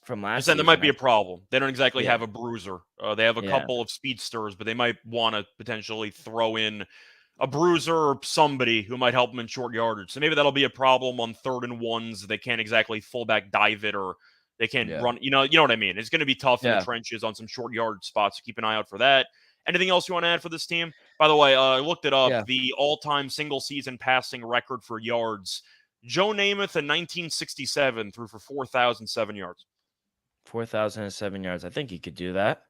S2: from
S1: Just
S2: last
S1: saying that
S2: season.
S1: might be a problem. They don't exactly
S2: Yeah,
S1: have a bruiser. They have a
S2: yeah,
S1: couple of speedsters, but they might want to potentially throw in a bruiser or somebody who might help them in short yardage. So maybe that'll be a problem on 3rd and 1s. They can't exactly fullback dive it, or they can't
S2: yeah,
S1: run. You know what I mean? It's going to be tough in the
S2: yeah,
S1: trenches on some short yardage spots. So keep an eye out for that. Anything else you want to add for this team? By the way, I looked it up.
S2: yeah.
S1: The all-time single-season passing record for yards. Joe Namath in 1967 threw for 4,007 yards.
S2: 4,007 yards. I think he could do that.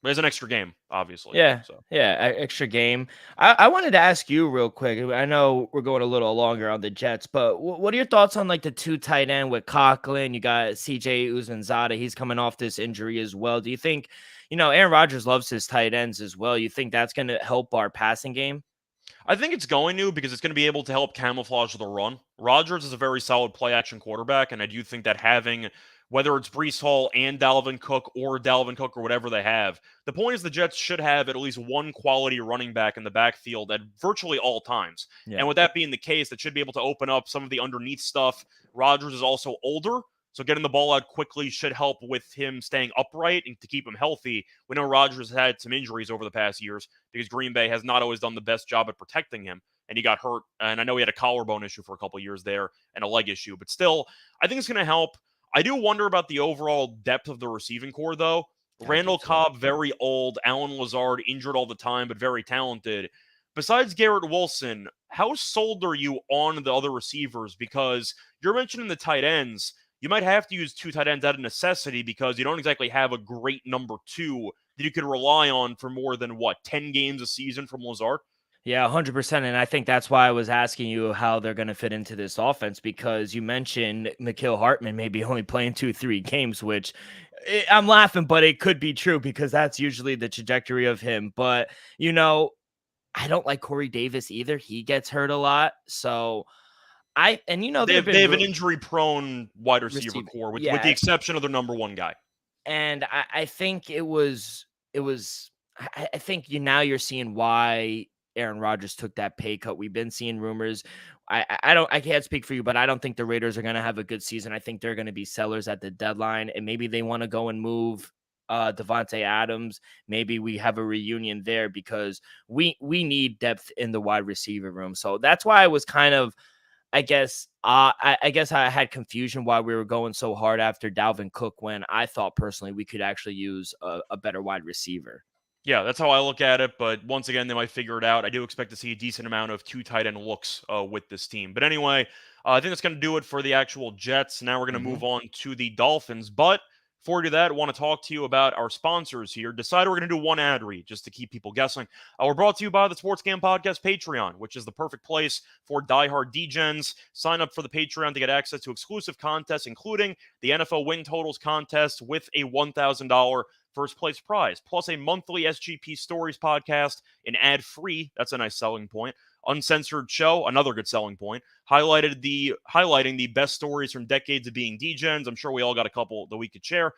S1: There's an extra game, obviously.
S2: Yeah,
S1: So
S2: yeah, extra game. I wanted to ask you real quick. I know we're going a little longer on the Jets, but what are your thoughts on like the 2 tight end with Coughlin? You got CJ Uzmanzada. He's coming off this injury as well. Do you think, Aaron Rodgers loves his tight ends as well? You think that's going to help our passing game?
S1: I think it's going to, because it's going to be able to help camouflage the run. Rodgers is a very solid play action quarterback, and I do think that having, whether it's Brees Hall and Dalvin Cook or whatever they have, the point is the Jets should have at least one quality running back in the backfield at virtually all times. And
S2: Yeah,
S1: with that being the case, that should be able to open up some of the underneath stuff. Rodgers is also older, so getting the ball out quickly should help with him staying upright and to keep him healthy. We know Rodgers has had some injuries over the past years because Green Bay has not always done the best job at protecting him, and he got hurt. And I know he had a collarbone issue for a couple years there and a leg issue, but still, I think it's going to help. I do wonder about the overall depth of the receiving core, though.
S2: I do
S1: Randall
S2: too.
S1: Cobb, very old. Alan Lazard, injured all the time, but very talented. Besides Garrett Wilson, how sold are you on the other receivers? Because you're mentioning the tight ends. You might have to use 2 tight ends out of necessity because you don't exactly have a great number 2 that you could rely on for more than 10 games a season from Lazard.
S2: Yeah, 100%. And I think that's why I was asking you how they're going to fit into this offense, because you mentioned Mekhi Hartman maybe only playing 2-3 games, which I'm laughing, but it could be true because that's usually the trajectory of him. But, I don't like Corey Davis either. He gets hurt a lot. So
S1: They
S2: they've
S1: have, they
S2: been
S1: have an injury-prone wide receiver
S2: receiving.
S1: core with the
S2: Yeah.
S1: exception of their number 1 guy.
S2: And I think I think now you're seeing why Aaron Rodgers took that pay cut. We've been seeing rumors. I can't speak for you, but I don't think the Raiders are going to have a good season. I think they're going to be sellers at the deadline, and maybe they want to go and move Devontae Adams. Maybe we have a reunion there because we need depth in the wide receiver room. So that's why I was kind of, I guess I had confusion why we were going so hard after Dalvin Cook, when I thought personally we could actually use a better wide receiver.
S1: Yeah, that's how I look at it. But once again, they might figure it out. I do expect to see a decent amount of 2 tight end looks with this team. But anyway, I think that's going to do it for the actual Jets. Now we're going to move on to the Dolphins. But before we do that, I want to talk to you about our sponsors here. Decided we're going to do one ad read just to keep people guessing. We're brought to you by the Sports Gam Podcast Patreon, which is the perfect place for diehard degens. Sign up for the Patreon to get access to exclusive contests, including the NFL win totals contest with a $1,000 first place prize, plus a monthly SGP Stories podcast, an ad-free, that's a nice selling point, uncensored show, another good selling point, highlighting the best stories from decades of being degens. I'm sure we all got a couple that we could share.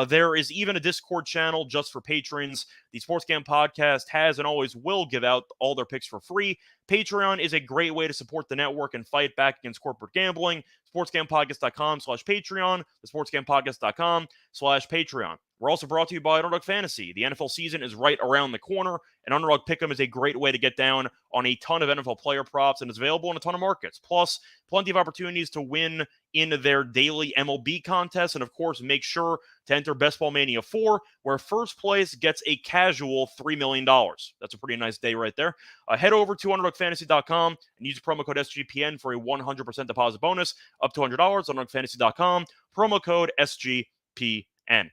S1: There is even a Discord channel just for patrons. The Sports Gam Podcast has and always will give out all their picks for free. Patreon is a great way to support the network and fight back against corporate gambling. sportsgampodcast.com/Patreon, the sportsgampodcast.com/Patreon. We're also brought to you by Underdog Fantasy. The NFL season is right around the corner, and Underdog Pick'em is a great way to get down on a ton of NFL player props, and is available in a ton of markets. Plus, plenty of opportunities to win in their daily MLB contests, and of course, make sure to enter Best Ball Mania 4, where first place gets a casual $3 million. That's a pretty nice day right there. Head over to underdogfantasy.com and use promo code SGPN for a 100% deposit bonus up to $100 on underdogfantasy.com. Promo code SGPN.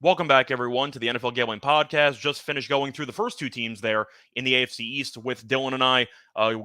S1: Welcome back, everyone, to the NFL Gambling Podcast. Just finished going through the first two teams there in the AFC East with Dylan and I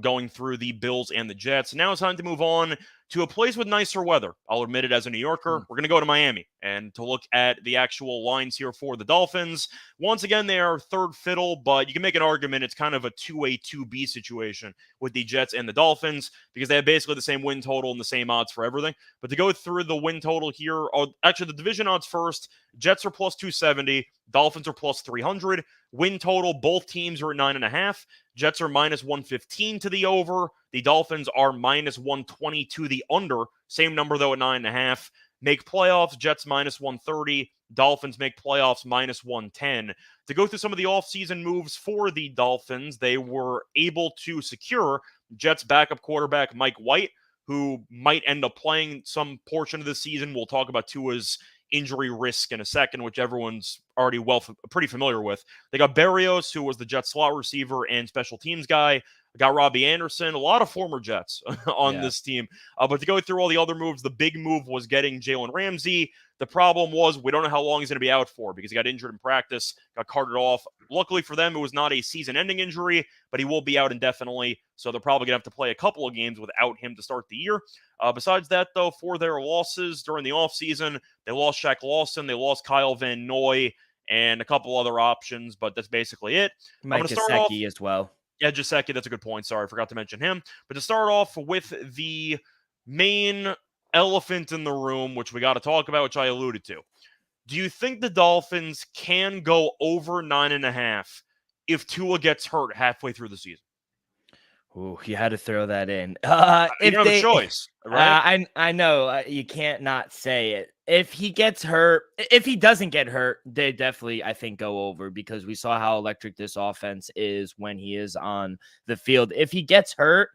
S1: going through the Bills and the Jets. Now it's time to move on to a place with nicer weather. I'll admit it, as a New Yorker, we're going to go to Miami and to look at the actual lines here for the Dolphins. Once again, they are third fiddle, but you can make an argument it's kind of a 2A, 2B situation with the Jets and the Dolphins because they have basically the same win total and the same odds for everything. But to go through the win total here, actually the division odds first, Jets are plus 270, Dolphins are plus 300. Win total, both teams are at 9.5. Jets are minus 115 to the over. The Dolphins are minus 120 to the under. Same number, though, at 9.5. Make playoffs, Jets minus 130. Dolphins make playoffs minus 110. To go through some of the offseason moves for the Dolphins, they were able to secure Jets backup quarterback Mike White, who might end up playing some portion of the season. We'll talk about Tua's injury risk in a second, which everyone's already pretty familiar with. They got Berrios, who was the Jets slot receiver and special teams guy. Got Robbie Anderson, a lot of former Jets on this team. But to go through all the other moves, the big move was getting Jalen Ramsey. The problem was we don't know how long he's going to be out for because he got injured in practice, got carted off. Luckily for them, it was not a season-ending injury, but he will be out indefinitely. So they're probably going to have to play a couple of games without him to start the year. Besides that, though, for their losses during the offseason, they lost Shaq Lawson, they lost Kyle Van Noy, and a couple other options, but that's basically it.
S2: Mike Gesicki as well.
S1: Yeah, Gesicki, that's a good point. Sorry, I forgot to mention him. But to start off with the main elephant in the room, which we got to talk about, which I alluded to. Do you think the Dolphins can go over 9.5 if Tua gets hurt halfway through the season?
S2: Ooh, you had to throw that in.
S1: You don't have a choice, right?
S2: I know you can't not say it. If he gets hurt, if he doesn't get hurt, they definitely, I think, go over because we saw how electric this offense is when he is on the field. If he gets hurt,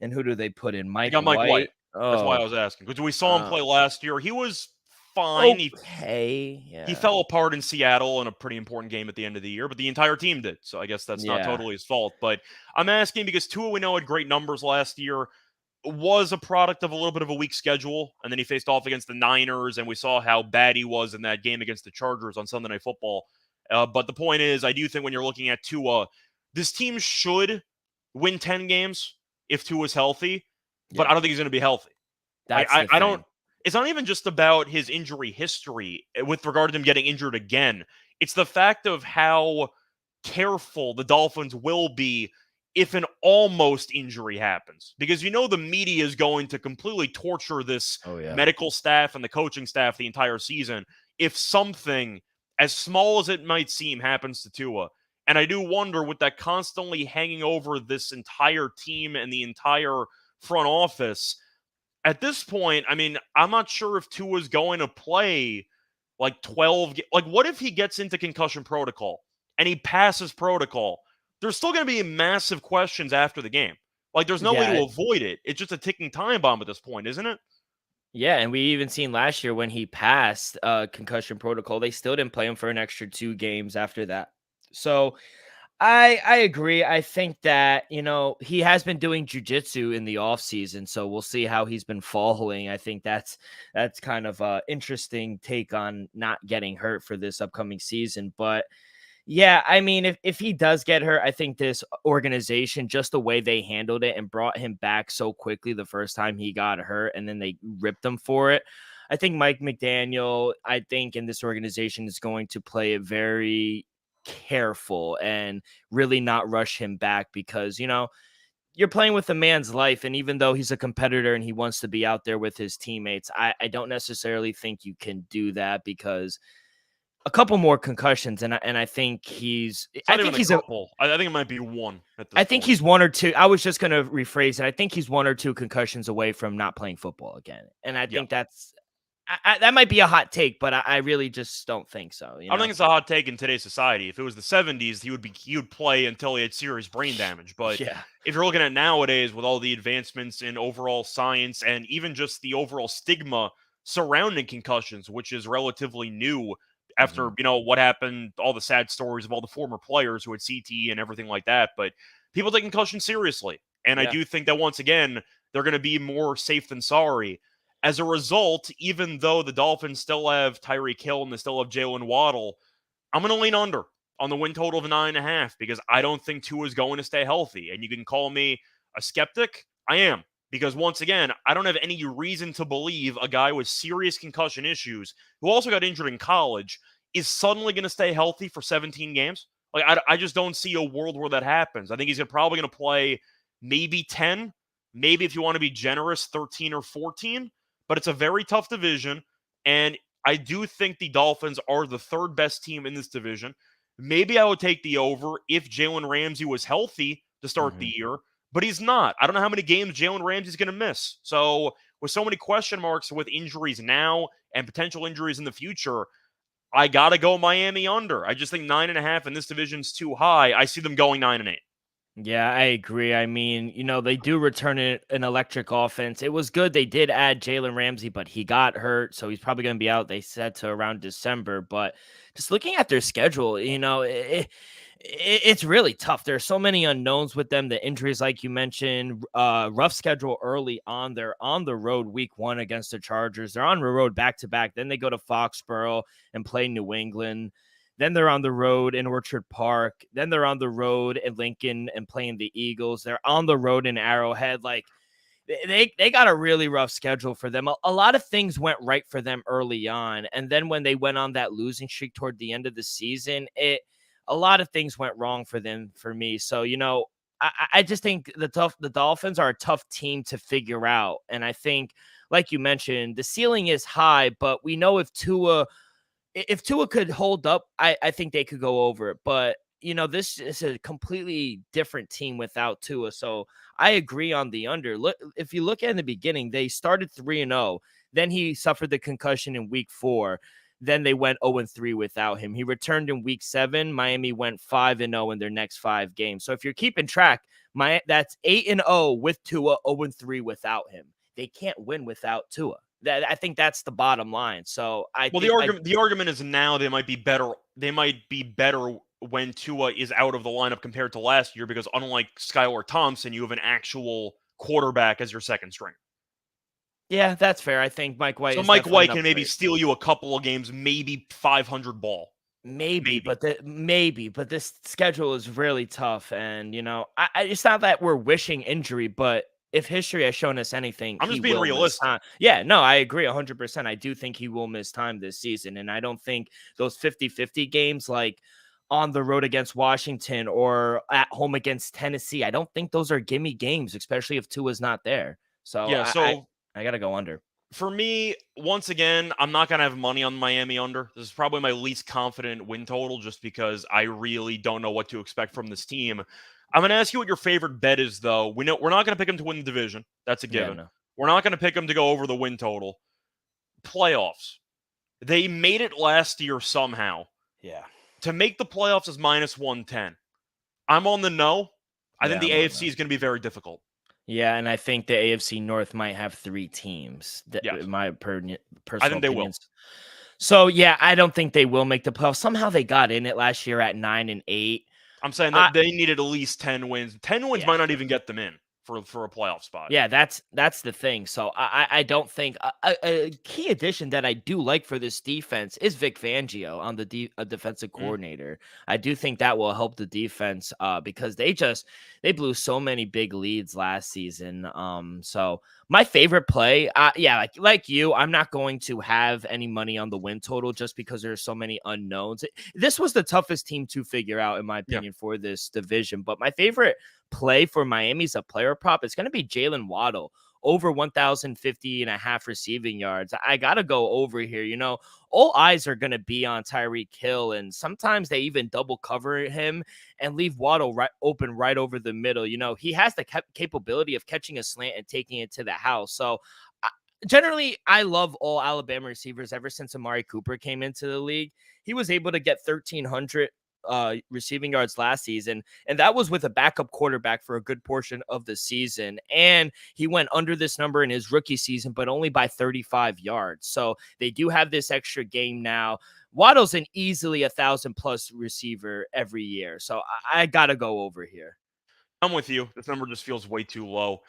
S2: and who do they put in? Mike White.
S1: Oh. That's why I was asking. Because we saw him play last year. He was fine.
S2: Okay.
S1: He fell apart in Seattle in a pretty important game at the end of the year, but the entire team did. So I guess that's not totally his fault. But I'm asking because Tua, we know, had great numbers last year, was a product of a little bit of a weak schedule, and then he faced off against the Niners, and we saw how bad he was in that game against the Chargers on Sunday Night Football. But the point is, I do think when you're looking at Tua, this team should win 10 games if Tua's healthy, but I don't think he's going to be healthy. I don't. It's not even just about his injury history with regard to him getting injured again. It's the fact of how careful the Dolphins will be if an almost injury happens. Because you know the media is going to completely torture this medical staff and the coaching staff the entire season if something, as small as it might seem, happens to Tua. And I do wonder, with that constantly hanging over this entire team and the entire front office, at this point, I mean, I'm not sure if Tua's going to play like 12. Like, what if he gets into concussion protocol and he passes protocol? There's still going to be massive questions after the game. Like, there's no way to avoid it. It's just a ticking time bomb at this point, isn't it?
S2: Yeah, and we even seen last year when he passed concussion protocol, they still didn't play him for an extra 2 games after that. So I agree. I think that, he has been doing jiu-jitsu in the offseason, so we'll see how he's been falling. I think that's kind of an interesting take on not getting hurt for this upcoming season. But yeah, I mean, if he does get hurt, I think this organization, just the way they handled it and brought him back so quickly the first time he got hurt and then they ripped him for it. I think Mike McDaniel, in this organization is going to play it very careful and really not rush him back because, you're playing with a man's life. And even though he's a competitor and he wants to be out there with his teammates, I don't necessarily think you can do that because a couple more concussions, and I think he's. I think he's
S1: couple. I think it might be one.
S2: I think he's 1 or 2. I was just going to rephrase it. I think he's 1 or 2 concussions away from not playing football again, and I think that's. That might be a hot take, but I really just don't think so.
S1: I don't think it's a hot take in today's society. If it was the 70s, he would play until he had serious brain damage. But if you're looking at nowadays with all the advancements in overall science and even just the overall stigma surrounding concussions, which is relatively new after,
S2: Mhm.
S1: what happened, all the sad stories of all the former players who had CTE and everything like that. But people take concussions seriously. And I
S2: Yeah.
S1: do think that once again, they're going to be more safe than sorry. As a result, even though the Dolphins still have Tyreek Hill and they still have Jalen Waddle, I'm going to lean under on the win total of 9.5 because I don't think Tua is going to stay healthy. And you can call me a skeptic. I am. Because once again, I don't have any reason to believe a guy with serious concussion issues, who also got injured in college, is suddenly going to stay healthy for 17 games. Like, I just don't see a world where that happens. I think he's probably going to play maybe 10, maybe if you want to be generous, 13 or 14. But it's a very tough division. And I do think the Dolphins are the third best team in this division. Maybe I would take the over if Jalen Ramsey was healthy to start the
S2: Mhm.
S1: year, but he's not. I don't know how many games Jalen Ramsey's going to miss. So, with so many question marks with injuries now and potential injuries in the future, I got to go Miami under. I just think 9.5 in this division's too high. I see them going 9-8.
S2: Yeah, I agree. I mean, they do return an electric offense. It was good. They did add Jalen Ramsey, but he got hurt, so he's probably going to be out. They said to around December. But just looking at their schedule, it's really tough. There's so many unknowns with them. The injuries, like you mentioned, rough schedule early on. They're on the road week 1 against the Chargers. They're on the road back to back. Then they go to Foxborough and play New England. Then they're on the road in Orchard Park. Then they're on the road in Lincoln and playing the Eagles. They're on the road in Arrowhead. Like they got a really rough schedule for them. A lot of things went right for them early on, and then when they went on that losing streak toward the end of the season, a lot of things went wrong for them for me. So I just think the Dolphins are a tough team to figure out, and I think, like you mentioned, the ceiling is high, but we know if Tua could hold up, I think they could go over it. But this is a completely different team without Tua. So I agree on the under. Look, if you look at in the beginning, they started 3-0. Then he suffered the concussion in week 4. Then they went 0-3 without him. He returned in week 7. Miami went 5-0 in their next 5 games. So if you're keeping track, that's 8-0 with Tua, 0-3 without him. They can't win without Tua. I think that's the bottom line. So I
S1: Well,
S2: think
S1: the argument is now they might be better. They might be better when Tua is out of the lineup compared to last year because unlike Skylar Thompson, you have an actual quarterback as your second string.
S2: yeah, that's fair. I think Mike White
S1: So
S2: is
S1: Mike
S2: definitely
S1: White
S2: an
S1: can maybe
S2: upgrade.
S1: steal you a couple of games, maybe 500 ball,
S2: Maybe,
S1: maybe.
S2: but this schedule is really tough, and it's not that we're wishing injury, but if history has shown us anything,
S1: I'm
S2: he
S1: just being
S2: will miss
S1: realistic.
S2: time. Yeah, no, I agree 100%. I do think he will miss time this season, and I don't think those 50-50 games like on the road against Washington or at home against Tennessee, I don't think those are gimme games, especially if Tua's not there. So
S1: Yeah, so
S2: I got to go under.
S1: for me, once again, I'm not gonna have money on Miami under. This is probably my least confident win total, just because I really don't know what to expect from this team. I'm gonna ask you what your favorite bet is, though. We know we're not gonna pick them to win the division. That's a
S2: Yeah,
S1: given.
S2: no.
S1: We're not gonna pick them to go over the win total. Playoffs. They made it last year somehow.
S2: Yeah.
S1: To make the playoffs is minus 110. I'm on the no. I think
S2: Yeah,
S1: the
S2: I'm on
S1: AFC
S2: that.
S1: is going to be very difficult.
S2: Yeah, and I think the AFC North might have 3 teams, that,
S1: Yes.
S2: in my
S1: I
S2: personal
S1: think they will.
S2: opinions. So, yeah, I don't think they will make the playoffs. Somehow they got in it last year at 9-8.
S1: I'm saying
S2: I
S1: that they needed at least 10 wins. 10 wins
S2: Yeah.
S1: might not even get them in for a playoff spot.
S2: Yeah, that's the thing. So I don't think a key addition that I do like for this defense is Vic Fangio on the defensive
S1: Mm.
S2: coordinator. I do think that will help the defense because they blew so many big leads last season. So my favorite play, yeah, like you, I'm not going to have any money on the win total just because there's so many unknowns. This was the toughest team to figure out, in my
S1: Yeah.
S2: opinion, for this division. But my favorite play for Miami's a player prop. It's going to be Jalen Waddle over 1,050.5 receiving yards. I got to go over here. All eyes are going to be on Tyreek Hill, and sometimes they even double cover him and leave Waddle open right over the middle. He has the capability of catching a slant and taking it to the house. So generally, I love all Alabama receivers ever since Amari Cooper came into the league. He was able to get 1,300 receiving yards last season, and that was with a backup quarterback for a good portion of the season. And he went under this number in his rookie season, but only by 35 yards. So they do have this extra game now. Waddle's an easily 1,000+ receiver every year, so I gotta go over here.
S1: I'm with you. This number just feels way too low.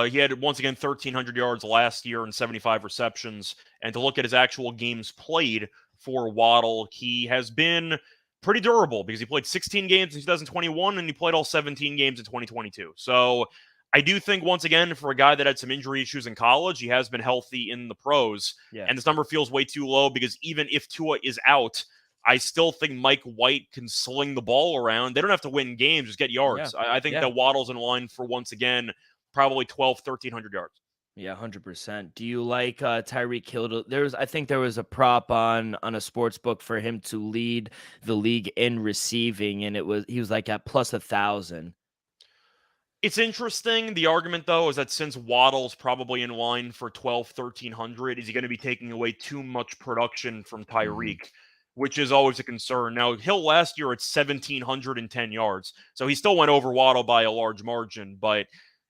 S1: He had, once again, 1,300 yards last year and 75 receptions. And to look at his actual games played for Waddle, he has been pretty durable because he played 16 games in 2021 and he played all 17 games in 2022. So I do think, once again, for a guy that had some injury issues in college, he has been healthy in the pros.
S2: Yeah.
S1: And this number feels way too low because even if Tua is out, I still think Mike White can sling the ball around. They don't have to win games, just get yards.
S2: Yeah.
S1: I think that Waddle's in line for, once again, probably 1,300 yards.
S2: Yeah, 100%. Do you like Tyreek Hill? I think there was a prop on a sports book for him to lead the league in receiving, and he was like at plus 1,000.
S1: It's interesting. The argument, though, is that since Waddle's probably in line for 1,300, is he going to be taking away too much production from Tyreek? Which is always a concern. Now, Hill last year at 1,710 yards, so he still went over Waddle by a large margin, but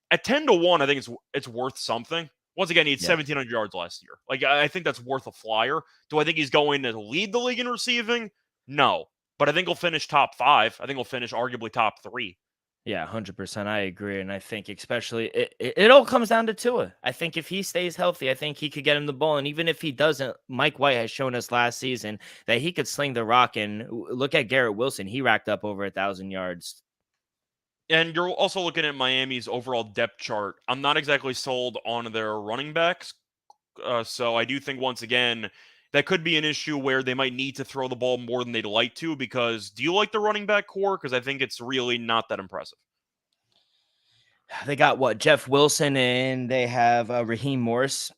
S1: at 10-1, I think it's worth something. Once again, he had 1,700 yards last year. Like, I think that's worth a flyer. Do I think he's going to lead the league in receiving? No, but I think he'll finish top 5. I think he'll finish arguably top 3.
S2: Yeah, 100%. I agree. And I think especially it all comes down to Tua. I think if he stays healthy, I think he could get him the ball. And even if he doesn't, Mike White has shown us last season that he could sling the rock. And look at Garrett Wilson. He racked up over 1,000 yards.
S1: And you're also looking at Miami's overall depth chart. I'm not exactly sold on their running backs. So I do think, once again, that could be an issue where they might need to throw the ball more than they'd like to, because do you like the running back core? Because I think it's really not that impressive.
S2: They got Jeff Wilson, and they have Raheem Morris.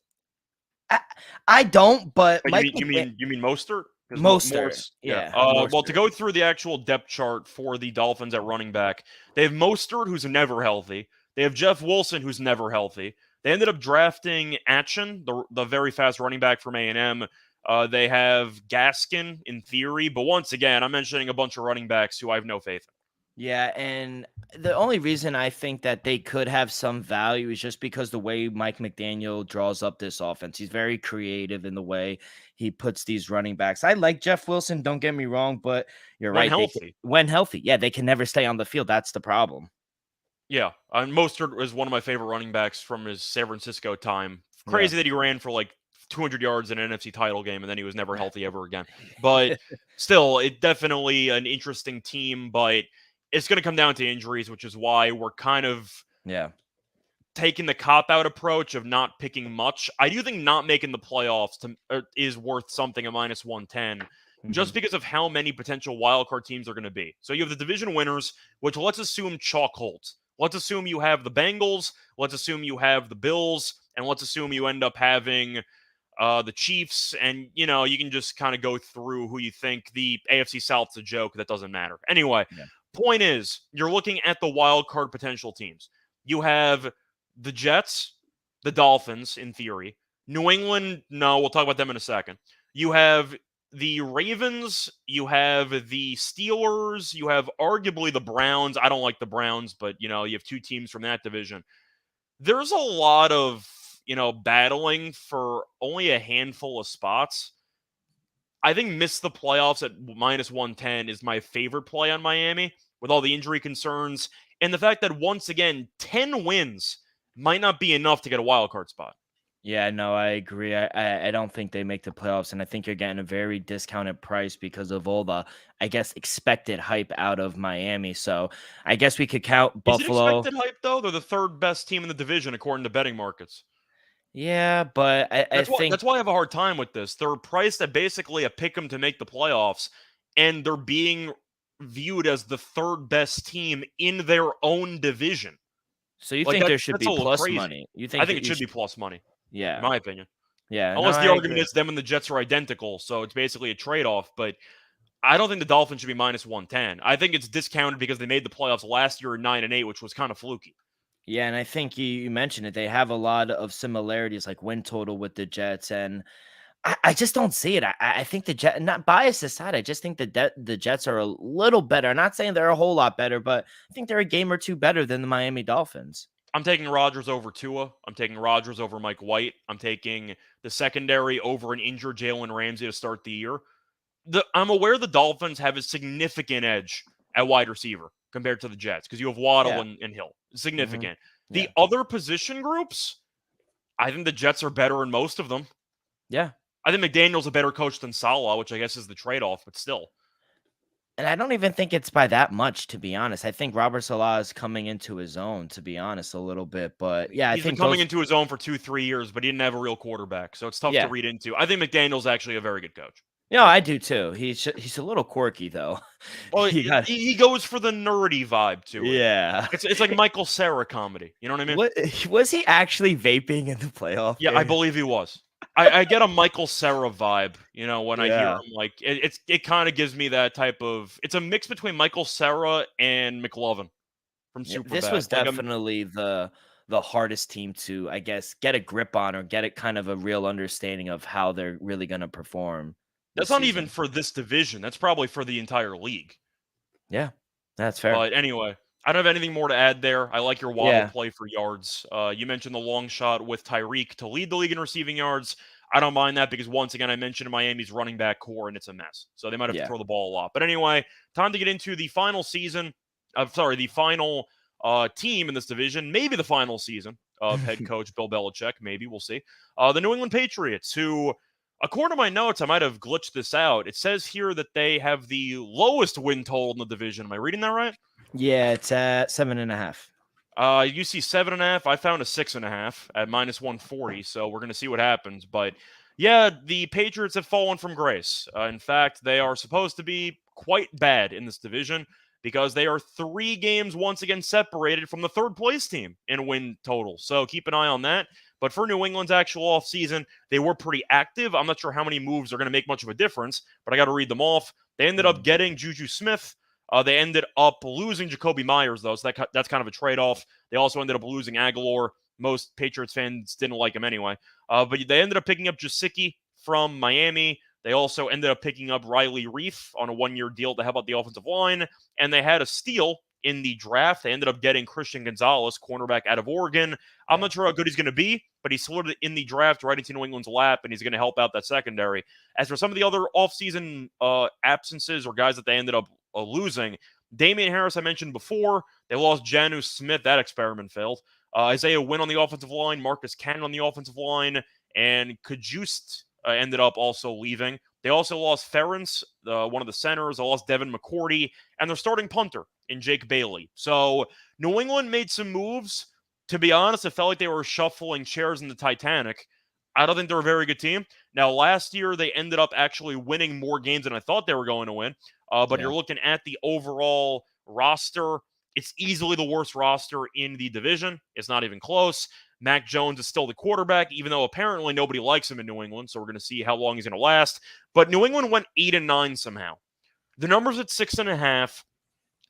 S2: I don't, but
S1: you mean Mostert?
S2: Mostert, yeah.
S1: Well, to go through the actual depth chart for the Dolphins at running back, they have Mostert, who's never healthy. They have Jeff Wilson, who's never healthy. They ended up drafting Atchin, the very fast running back from A&M. They have Gaskin in theory, but once again, I'm mentioning a bunch of running backs who I have no faith in.
S2: Yeah, and the only reason I think that they could have some value is just because the way Mike McDaniel draws up this offense. He's very creative in the way he puts these running backs. I like Jeff Wilson, don't get me wrong, but you're right. When healthy. Yeah, they can never stay on the field. That's the problem.
S1: Yeah, and Mostert is one of my favorite running backs from his San Francisco time. Crazy that he ran for like 200 yards in an NFC title game, and then he was never healthy ever again. But still, it definitely an interesting team, but it's going to come down to injuries, which is why we're kind of taking the cop-out approach of not picking much. I do think not making the playoffs is worth something at minus 110, just because of how many potential wildcard teams are going to be. So you have the division winners, which let's assume chalk holds. Let's assume you have the Bengals, let's assume you have the Bills, and let's assume you end up having the Chiefs, and, you can just kind of go through who you think. The AFC South's a joke. That doesn't matter. Anyway, point is, you're looking at the wild card potential teams. You have the Jets, the Dolphins, in theory. New England, no, we'll talk about them in a second. You have the Ravens, you have the Steelers, you have arguably the Browns. I don't like the Browns, but, you have two teams from that division. There's a lot of, battling for only a handful of spots. I think miss the playoffs at minus 110 is my favorite play on Miami, with all the injury concerns and the fact that, once again, 10 wins might not be enough to get a wild card spot.
S2: Yeah, no, I agree. I don't think they make the playoffs, and I think you're getting a very discounted price because of all the, I guess, expected hype out of Miami. So I guess we could count Buffalo.
S1: Is it expected hype, though? They're the third best team in the division, according to betting markets.
S2: Yeah, but
S1: that's why I have a hard time with this. They're priced at basically a pick 'em to make the playoffs, and they're being viewed as the third best team in their own division.
S2: So you think there should be plus money?
S1: I think it should be plus money.
S2: Yeah,
S1: in my opinion.
S2: Yeah,
S1: unless the argument is them and the Jets are identical, so it's basically a trade-off. But I don't think the Dolphins should be minus 110. I think it's discounted because they made the playoffs last year at 9-8, which was kind of fluky.
S2: Yeah, and I think you mentioned it. They have a lot of similarities, like win total with the Jets, and I just don't see it. I think the Jets, not bias aside, I just think the Jets are a little better. I'm not saying they're a whole lot better, but I think they're a game or two better than the Miami Dolphins.
S1: I'm taking Rodgers over Tua. I'm taking Rodgers over Mike White. I'm taking the secondary over an injured Jalen Ramsey to start the year. I'm aware the Dolphins have a significant edge at wide receiver compared to the Jets because you have Waddle
S2: Yeah.
S1: and Hill.
S2: Mm-hmm.
S1: Significant.
S2: Yeah.
S1: The other position groups, I think the Jets are better in most of them.
S2: Yeah.
S1: I think McDaniel's a better coach than Saleh, which I guess is the trade-off, but still.
S2: And I don't even think it's by that much, to be honest. I think Robert Saleh is coming into his own, to be honest, a little bit. But yeah, I
S1: He's been
S2: think
S1: coming into his own for 2-3 years, but he didn't have a real quarterback, so it's tough to read into. I think McDaniel's actually a very good coach.
S2: Yeah, I do too. He's a little quirky though.
S1: Well, he goes for the nerdy vibe to it.
S2: Yeah.
S1: It's like Michael Cera comedy. You know what I mean?
S2: Was he actually vaping in the playoff
S1: Yeah,
S2: game?
S1: I believe he was. I get a Michael Cera vibe, when I hear him. Like it kind of gives me that type of. It's a mix between Michael Cera and McLovin from Superbad.
S2: This was definitely the hardest team to, I guess, get a grip on or get a kind of a real understanding of how they're really going to perform.
S1: That's not even for this division. That's probably for the entire league.
S2: Yeah, that's fair.
S1: But anyway, I don't have anything more to add there. I like your Waddle play for yards. You mentioned the long shot with Tyreek to lead the league in receiving yards. I don't mind that because, once again, I mentioned Miami's running back core, and it's a mess. So they might have to throw the ball a lot. But anyway, time to get into the final season. The final team in this division, maybe the final season of head coach Bill Belichick. Maybe, we'll see. The New England Patriots, who, according to my notes, I might have glitched this out. It says here that they have the lowest win total in the division. Am I reading that right?
S2: Yeah, it's at 7.5.
S1: You see 7.5. I found a 6.5 at -140. So we're going to see what happens. But yeah, the Patriots have fallen from grace. In fact, they are supposed to be quite bad in this division because they are 3 games once again separated from the third place team in win total. So keep an eye on that. But for New England's actual offseason, they were pretty active. I'm not sure how many moves are going to make much of a difference, but I got to read them off. They ended up getting Juju Smith. They ended up losing Jacoby Myers, though, so that's kind of a trade-off. They also ended up losing Aguilar. Most Patriots fans didn't like him anyway. But they ended up picking up Gesicki from Miami. They also ended up picking up Riley Reif on a 1-year deal to help out the offensive line. And they had a steal in the draft. They ended up getting Christian Gonzalez, cornerback out of Oregon. I'm not sure how good he's going to be, but he slid it in the draft right into New England's lap, and he's going to help out that secondary. As for some of the other offseason absences or guys that they ended up losing, Damian Harris, I mentioned before. They lost Janu Smith. That experiment failed. Isaiah Wynn on the offensive line, Marcus Cannon on the offensive line, and Kajust ended up also leaving. They also lost Ferentz, one of the centers. They lost Devin McCourty, and their starting punter in Jake Bailey. So New England made some moves. To be honest, it felt like they were shuffling chairs in the Titanic. I don't think they're a very good team. Now, last year, they ended up actually winning more games than I thought they were going to win. But you're looking at the overall roster. It's easily the worst roster in the division. It's not even close. Mac Jones is still the quarterback, even though apparently nobody likes him in New England. So we're going to see how long he's going to last. But New England went 8-9 somehow. The number's at 6.5.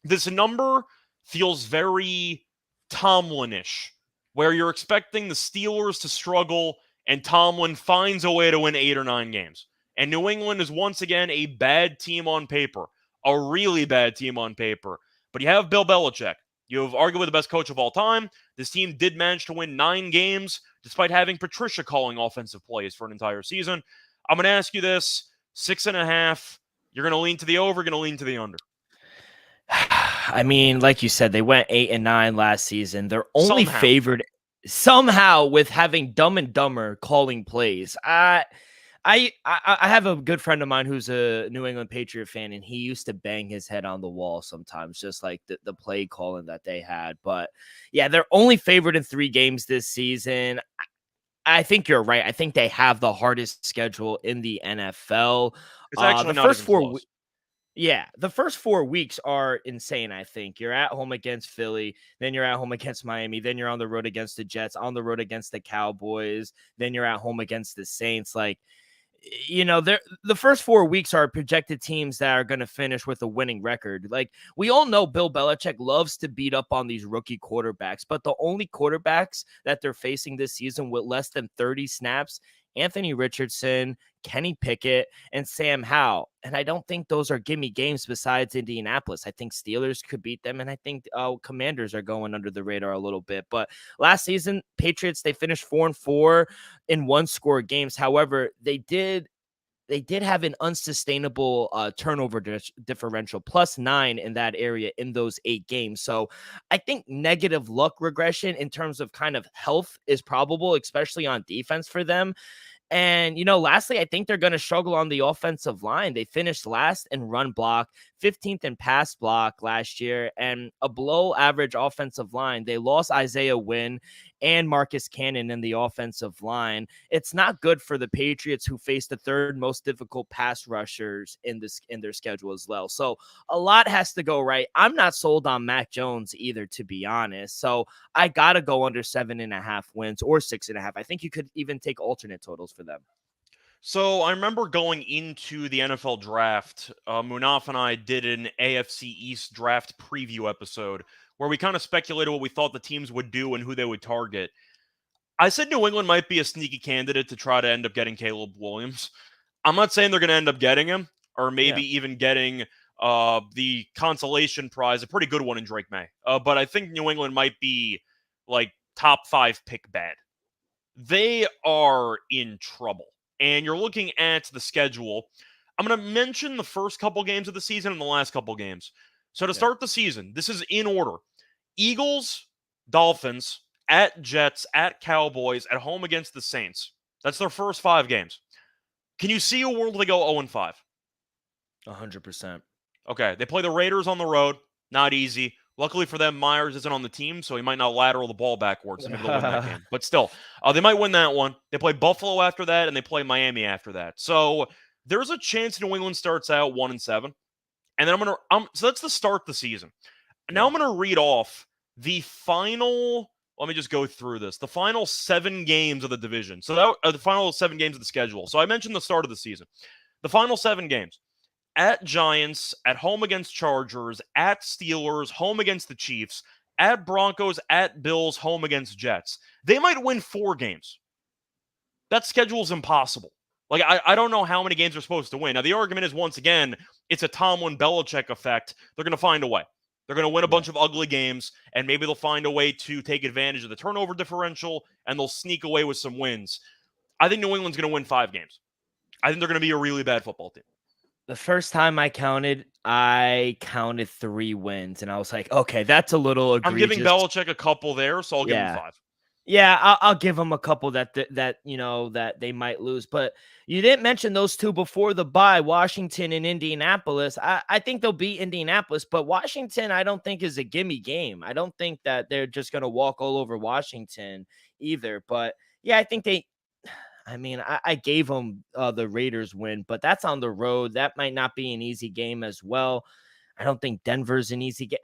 S1: This number feels very Tomlin-ish, where you're expecting the Steelers to struggle and Tomlin finds a way to win 8 or 9 games. And New England is once again a bad team on paper, a really bad team on paper. But you have Bill Belichick. You have arguably the best coach of all time. This team did manage to win 9 games, despite having Patricia calling offensive plays for an entire season. I'm going to ask you this, 6.5. You're going to lean to the over, going to lean to the under.
S2: I mean, like you said, they went 8-9 last season. They're only favored somehow with having Dumb and Dumber calling plays. I have a good friend of mine who's a New England Patriot fan, and he used to bang his head on the wall sometimes, just like the play calling that they had. But yeah, they're only favored in 3 games this season. I think you're right. I think they have the hardest schedule in the NFL.
S1: It's actually
S2: the first 4 weeks. Yeah, the first 4 weeks are insane, I think. You're at home against Philly, then you're at home against Miami, then you're on the road against the Jets, on the road against the Cowboys, then you're at home against the Saints. Like, you know, the first 4 weeks are projected teams that are going to finish with a winning record. Like, we all know Bill Belichick loves to beat up on these rookie quarterbacks, but the only quarterbacks that they're facing this season with less than 30 snaps Anthony Richardson, Kenny Pickett, and Sam Howell. And I don't think those are gimme games besides Indianapolis. I think Steelers could beat them, and I think Commanders are going under the radar a little bit. But last season, Patriots, they finished 4-4 in one-score games. However, they did have an unsustainable turnover differential, +9 in that area in those 8 games. So I think negative luck regression in terms of kind of health is probable, especially on defense for them. And, lastly, I think they're going to struggle on the offensive line. They finished last in run block, 15th in pass block last year, and a below average offensive line. They lost Isaiah Wynn and Marcus Cannon in the offensive line. It's not good for the Patriots, who face the third most difficult pass rushers in their schedule as well. So a lot has to go right. I'm not sold on Mac Jones either, to be honest. So I got to go under 7.5 wins or 6.5. I think you could even take alternate totals for them.
S1: So I remember going into the NFL draft, Munaf and I did an AFC East draft preview episode where we kind of speculated what we thought the teams would do and who they would target. I said New England might be a sneaky candidate to try to end up getting Caleb Williams. I'm not saying they're going to end up getting him, or maybe even getting the consolation prize, a pretty good one in Drake May. But I think New England might be like top 5 pick bad. They are in trouble. And you're looking at the schedule. I'm going to mention the first couple games of the season and the last couple games. So to start the season, this is in order. Eagles, Dolphins, at Jets, at Cowboys, at home against the Saints. That's their first 5 games. Can you see a world they go 0-5?
S2: 100%.
S1: Okay, they play the Raiders on the road. Not easy. Luckily for them, Myers isn't on the team, so he might not lateral the ball backwards. So maybe they'll win that game. But still, they might win that one. They play Buffalo after that, and they play Miami after that. So there's a chance New England starts out 1-7. And then so that's the start of the season. Now I'm going to read off the final. Let me just go through this. The final 7 games of the division. So the final 7 games of the schedule. So I mentioned the start of the season. The final 7 games. At Giants, at home against Chargers, at Steelers, home against the Chiefs, at Broncos, at Bills, home against Jets. They might win 4 games. That schedule's impossible. Like, I don't know how many games they're supposed to win. Now, the argument is, once again, it's a Tomlin-Belichick effect. They're going to find a way. They're going to win a bunch of ugly games, and maybe they'll find a way to take advantage of the turnover differential, and they'll sneak away with some wins. I think New England's going to win 5 games. I think they're going to be a really bad football team.
S2: The first time I counted 3 wins, and I was like, okay, that's a little egregious.
S1: I'm giving Belichick a couple there, so I'll give him 5.
S2: Yeah, I'll give them a couple that they might lose. But you didn't mention those 2 before the bye, Washington and Indianapolis. I think they'll beat Indianapolis, but Washington I don't think is a gimme game. I don't think that they're just going to walk all over Washington either. But yeah, I think I gave them the Raiders win, but that's on the road. That might not be an easy game as well. I don't think Denver's an easy game.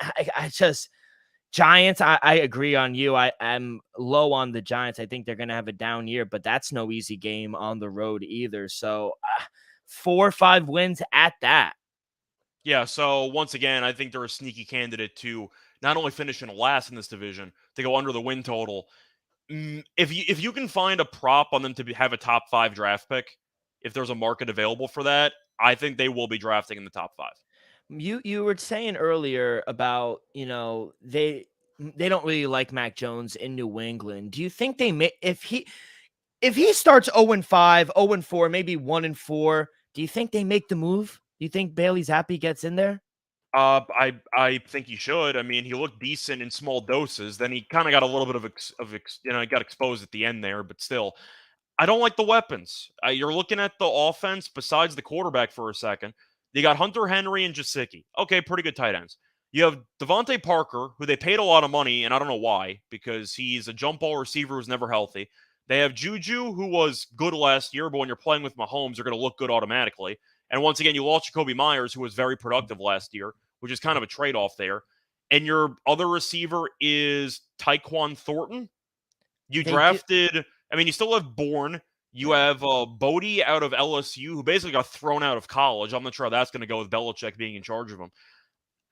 S2: Giants, I agree on you. I'm low on the Giants. I think they're going to have a down year, but that's no easy game on the road either. So 4 or 5 wins at that.
S1: Yeah, so once again, I think they're a sneaky candidate to not only finish in last in this division, to go under the win total. If you can find a prop on them to have a top 5 draft pick, if there's a market available for that, I think they will be drafting in the top 5.
S2: You were saying earlier about, they don't really like Mac Jones in New England. Do you think they may, if he starts 0-5, 0-4, maybe 1-4, do you think they make the move? Do you think Bailey Zappi gets in there?
S1: I think he should. I mean, he looked decent in small doses. Then he kind of got a little bit of got exposed at the end there, but still, I don't like the weapons. You're looking at the offense besides the quarterback for a second. You got Hunter Henry and Gesicki. Okay, pretty good tight ends. You have Devontae Parker, who they paid a lot of money, and I don't know why, because he's a jump ball receiver who's never healthy. They have Juju, who was good last year, but when you're playing with Mahomes, you're going to look good automatically. And once again, you lost Jacoby Myers, who was very productive last year, which is kind of a trade-off there. And your other receiver is Tyquan Thornton. You still have Bourne. You have Bodie out of LSU, who basically got thrown out of college. I'm not sure how that's going to go with Belichick being in charge of him.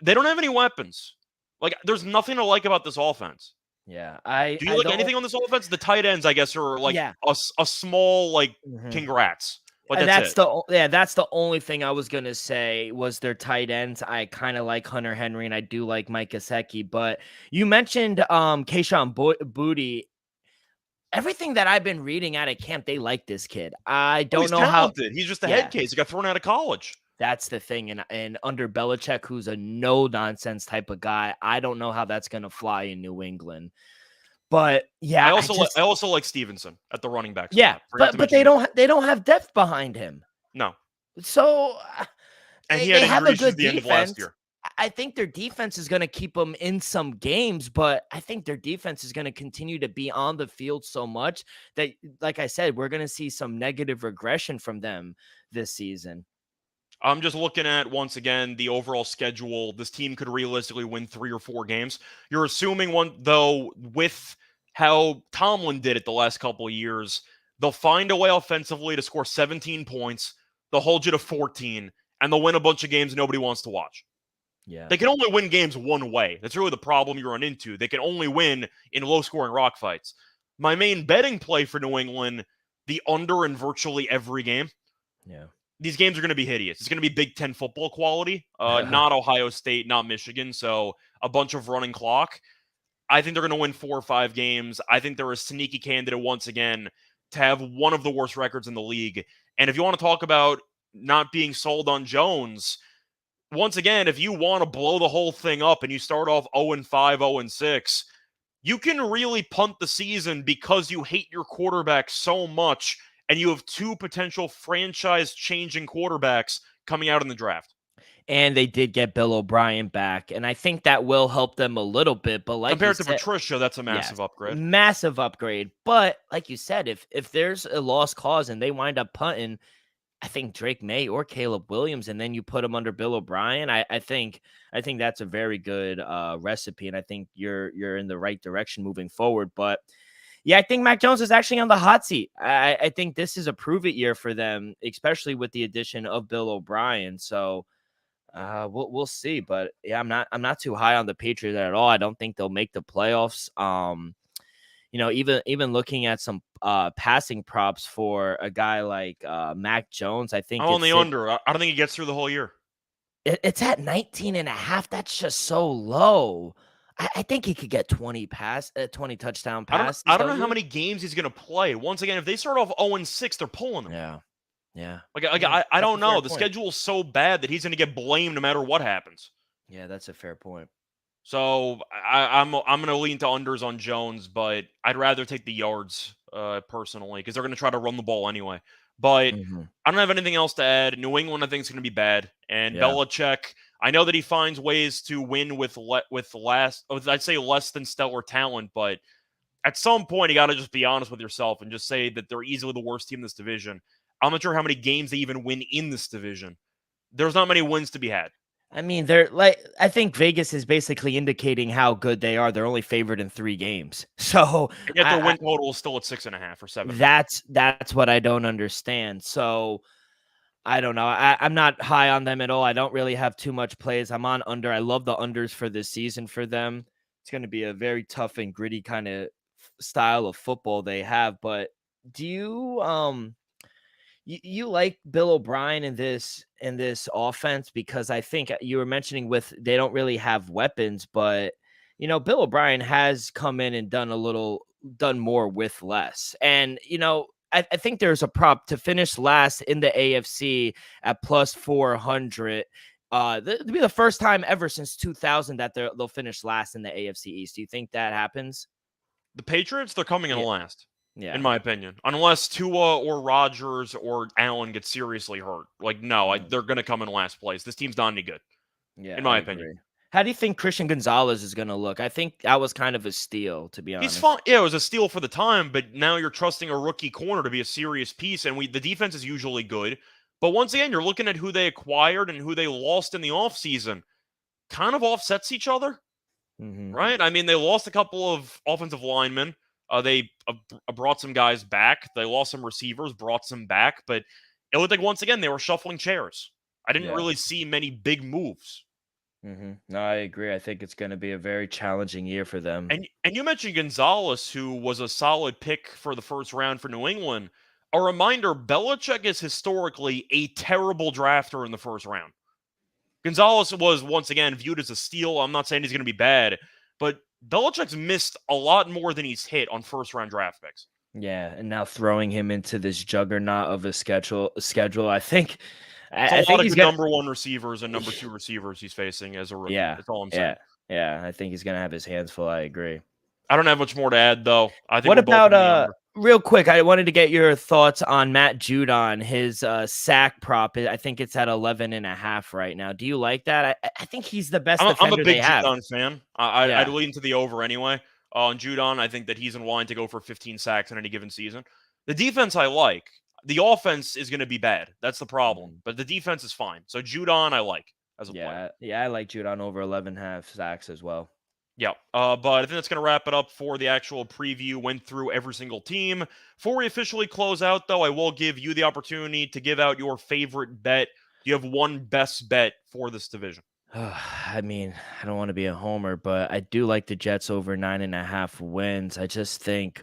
S1: They don't have any weapons. Like, there's nothing to like about this offense.
S2: Yeah,
S1: Do you
S2: I
S1: like
S2: don't.
S1: anything on this offense? The tight ends, I guess, are like
S2: Yeah.
S1: a small like
S2: Mhm.
S1: congrats, but that's it.
S2: That's the only thing I was gonna say was their tight ends. I kind of like Hunter Henry and I do like Mike Gesicki, but you mentioned Kayshon Boutte. Everything that I've been reading out of camp, they like this kid. I
S1: Oh,
S2: don't
S1: he's
S2: know how.
S1: talented. He's just a head
S2: Yeah,
S1: case. He got thrown out of college.
S2: that's the thing. And under Belichick, who's a no nonsense type of guy, I don't know how that's gonna fly in New England. But yeah,
S1: I also like Stevenson at the running back
S2: yeah,
S1: spot. Forgot to
S2: but
S1: mention him.
S2: they don't have depth behind him.
S1: No,
S2: So
S1: and he had
S2: they have
S1: injury
S2: a
S1: issues at
S2: good
S1: the end of last
S2: defense.
S1: year.
S2: I think their defense is going to keep them in some games, but I think their defense is going to continue to be on the field so much that, like I said, we're going to see some negative regression from them this season.
S1: I'm just looking at, once again, the overall schedule. This team could realistically win 3 or 4 games. You're assuming one, though, with how Tomlin did it the last couple of years, they'll find a way offensively to score 17 points. They'll hold you to 14, and they'll win a bunch of games nobody wants to watch.
S2: Yeah.
S1: They can only win games one way. That's really the problem you run into. They can only win in low-scoring rock fights. My main betting play for New England, the under in virtually every game.
S2: Yeah.
S1: These games are going to be hideous. It's going to be Big Ten football quality, not Ohio State, not Michigan. So a bunch of running clock. I think they're going to win 4 or 5 games. I think they're a sneaky candidate once again to have one of the worst records in the league. And if you want to talk about not being sold on Jones, once again, if you want to blow the whole thing up and you start off 0-5, 0-6, you can really punt the season because you hate your quarterback so much and you have 2 potential franchise-changing quarterbacks coming out in the draft.
S2: And they did get Bill O'Brien back, and I think that will help them a little bit. But like you
S1: Compared to
S2: said,
S1: Patricia, that's a
S2: yes,
S1: massive upgrade.
S2: massive upgrade. But like you said, if there's a lost cause and they wind up punting, I think Drake May or Caleb Williams, and then you put them under Bill O'Brien. I think that's a very good recipe, and I think you're in the right direction moving forward. But yeah, I think Mac Jones is actually on the hot seat. I think this is a prove it year for them, especially with the addition of Bill O'Brien. So we'll see. But yeah, I'm not too high on the Patriots at all. I don't think they'll make the playoffs. Even looking at some passing props for a guy like Mac Jones, I think
S1: I'm on the under. I don't think he gets through the whole year.
S2: It's at 19.5. That's just so low. I think he could get 20 touchdown passes.
S1: I don't know how many games he's going to play. Once again, if they start off 0-6, they're pulling him.
S2: Yeah. Yeah.
S1: I don't know. The schedule's so bad that he's going to get blamed no matter what happens.
S2: Yeah, that's a fair point.
S1: So I'm going to lean to unders on Jones, but I'd rather take the yards personally because they're going to try to run the ball anyway. But I don't have anything else to add. New England, I think, is going to be bad. And Belichick, I know that he finds ways to win with less than stellar talent, but at some point, you got to just be honest with yourself and just say that they're easily the worst team in this division. I'm not sure how many games they even win in this division. There's not many wins to be had.
S2: I mean, I think Vegas is basically indicating how good they are. They're only favored in 3 games. So
S1: and yet their win total is still at 6.5 or 7.
S2: That's what I don't understand. So I don't know. I'm not high on them at all. I don't really have too much plays. I'm on under. I love the unders for this season for them. It's going to be a very tough and gritty kind of style of football they have. But do you you like Bill O'Brien in this offense? Because I think you were mentioning they don't really have weapons, but Bill O'Brien has come in and done more with less. And I think there's a prop to finish last in the AFC at plus 400. It'll be the first time ever since 2000 that they'll finish last in the AFC East. Do you think that happens?
S1: The Patriots, they're coming in last.
S2: Yeah.
S1: In my opinion, unless Tua or Rodgers or Allen get seriously hurt. They're going to come in last place. This team's not any good.
S2: Yeah,
S1: in my opinion.
S2: How do you think Christian Gonzalez is going to look? I think that was kind of a steal, to be honest.
S1: He's fine. Yeah, it was a steal for the time, but now you're trusting a rookie corner to be a serious piece, and the defense is usually good. But once again, you're looking at who they acquired and who they lost in the offseason. Kind of offsets each other, right? I mean, they lost a couple of offensive linemen. They brought some guys back. They lost some receivers, brought some back. But it looked like, once again, they were shuffling chairs. I didn't really see many big moves.
S2: No, I agree. I think it's going to be a very challenging year for them.
S1: And you mentioned Gonzalez, who was a solid pick for the first round for New England. A reminder, Belichick is historically a terrible drafter in the first round. Gonzalez was, once again, viewed as a steal. I'm not saying he's going to be bad, but Belichick's missed a lot more than he's hit on first-round draft picks.
S2: Yeah, and now throwing him into this juggernaut of a schedule, I think,
S1: It's a
S2: I
S1: lot
S2: think
S1: of
S2: he's
S1: good
S2: gonna.
S1: number one receivers and number two receivers he's facing as a rookie.
S2: Yeah,
S1: That's all I'm saying.
S2: yeah, yeah. I think he's gonna have his hands full. I agree.
S1: I don't have much more to add, though. I think
S2: What
S1: we're both
S2: about
S1: in the under.
S2: real quick? I wanted to get your thoughts on Matt Judon. His sack prop. I think it's at 11.5 right now. Do you like that? I think he's the best
S1: I'm a
S2: defender they
S1: big
S2: have.
S1: Judon fan. I'd
S2: Yeah.
S1: lean to the over anyway. On Judon, I think that he's in line to go for 15 sacks in any given season. The defense I like. The offense is going to be bad. That's the problem.
S2: Mhm.
S1: But the defense is fine. So Judon, I like as a player.
S2: Yeah, yeah, I like Judon over 11.5 sacks as well.
S1: Yeah, but I think that's going to wrap it up for the actual preview. Went through every single team. Before we officially close out, though, I will give you the opportunity to give out your favorite bet. Do you have one best bet for this division?
S2: I mean, I don't want to be a homer, but I do like the Jets over 9.5 wins. I just think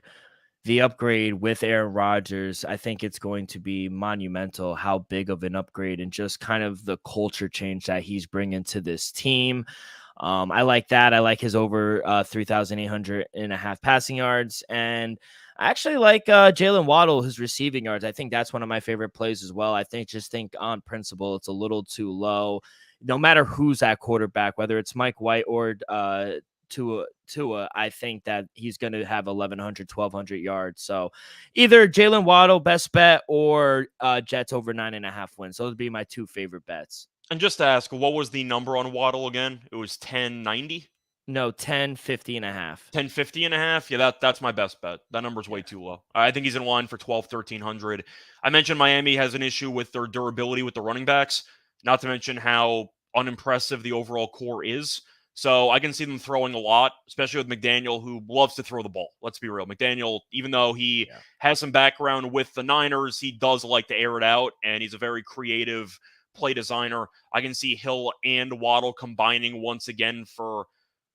S2: the upgrade with Aaron Rodgers, I think it's going to be monumental how big of an upgrade and just kind of the culture change that he's bringing to this team. I like that. I like his over 3,800.5 passing yards. And I actually like Jalen Waddle, his receiving yards. I think that's one of my favorite plays as well. I think on principle, it's a little too low. No matter who's at quarterback, whether it's Mike White or Tua, I think that he's going to have 1,100, 1,200 yards. So either Jalen Waddle, best bet, or Jets over 9.5 wins. Those would be my two favorite bets.
S1: And just to ask, what was the number on Waddle again? It was 1090?
S2: No, 10.50.5.
S1: 1050.5. Yeah, that's my best bet. That number's way too low. I think he's in line for 12, 1300. I mentioned Miami has an issue with their durability with the running backs, not to mention how unimpressive the overall core is. So I can see them throwing a lot, especially with McDaniel, who loves to throw the ball. Let's be real. McDaniel, even though he has some background with the Niners, he does like to air it out, and he's a very creative play designer. I can see Hill and Waddle combining once again for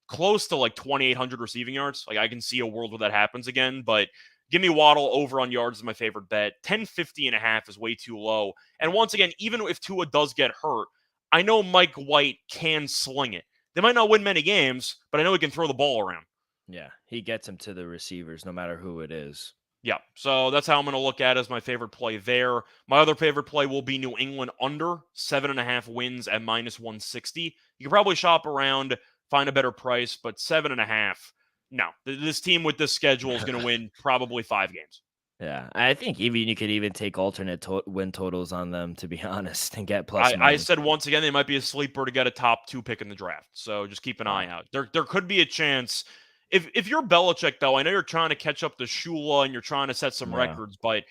S1: close to like 2,800 receiving yards. Like I can see a world where that happens again, but give me Waddle over on yards is my favorite bet. 1050.5 is way too low. And once again, even if Tua does get hurt, I know Mike White can sling it. They might not win many games, but I know he can throw the ball around.
S2: Yeah, he gets them to the receivers no matter who it is.
S1: Yeah, so that's how I'm going to look at it as my favorite play there. My other favorite play will be New England under 7.5 wins at -160. You can probably shop around, find a better price, but 7.5. No, this team with this schedule is going to win probably 5 games.
S2: Yeah, I think even you could even take alternate win totals on them, to be honest, and get plus
S1: I
S2: money.
S1: said once again, they might be a sleeper to get a top 2 pick in the draft. So just keep an eye out. There could be a chance. If you're Belichick, though, I know you're trying to catch up to Shula and you're trying to set some records, but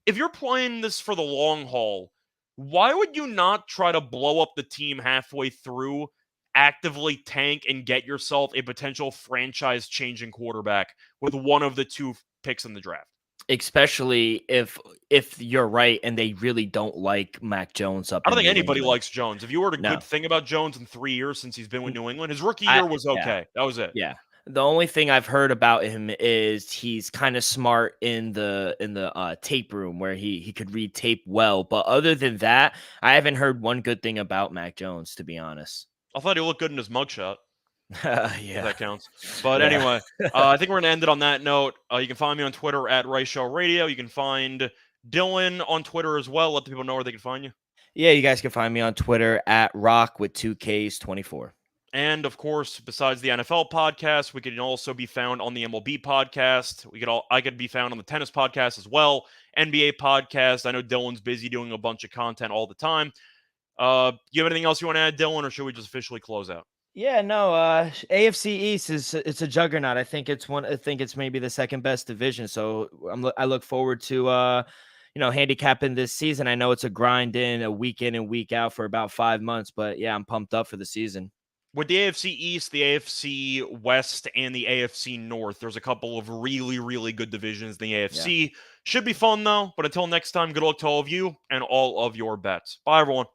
S1: if you're playing this for the long haul, why would you not try to blow up the team halfway through, actively tank, and get yourself a potential franchise-changing quarterback with one of the 2 picks in the draft?
S2: Especially if you're right and they really don't like Mac Jones up
S1: I don't
S2: in
S1: think
S2: New
S1: anybody
S2: England.
S1: likes Jones. If you heard a
S2: No.
S1: good thing about Jones in 3 years since he's been with New England, his rookie
S2: I
S1: year was okay. That was it.
S2: Yeah. The only thing I've heard about him is he's kind of smart in the tape room where he could read tape well. But other than that, I haven't heard one good thing about Mac Jones, to be honest.
S1: I thought he looked good in his mugshot.
S2: Yeah,
S1: If that counts. But
S2: Yeah.
S1: anyway, I think we're going to end it on that note. You can find me on Twitter at Rice Show Radio. You can find Dylan on Twitter as well. Let the people know where they can find you.
S2: Yeah, you guys can find me on Twitter at rock with 2Ks24.
S1: And of course, besides the NFL podcast, we can also be found on the MLB podcast. I could be found on the tennis podcast as well, NBA podcast. I know Dylan's busy doing a bunch of content all the time. You have anything else you want to add, Dylan, or should we just officially close out?
S2: Yeah, no, AFC East it's a juggernaut. I think it's maybe the second best division. So I look forward to handicapping this season. I know it's a grind in and week out for about 5 months, but yeah, I'm pumped up for the season.
S1: With the AFC East, the AFC West, and the AFC North, there's a couple of really, really good divisions in the AFC. Should be fun, though. But until next time, good luck to all of you and all of your bets. Bye, everyone.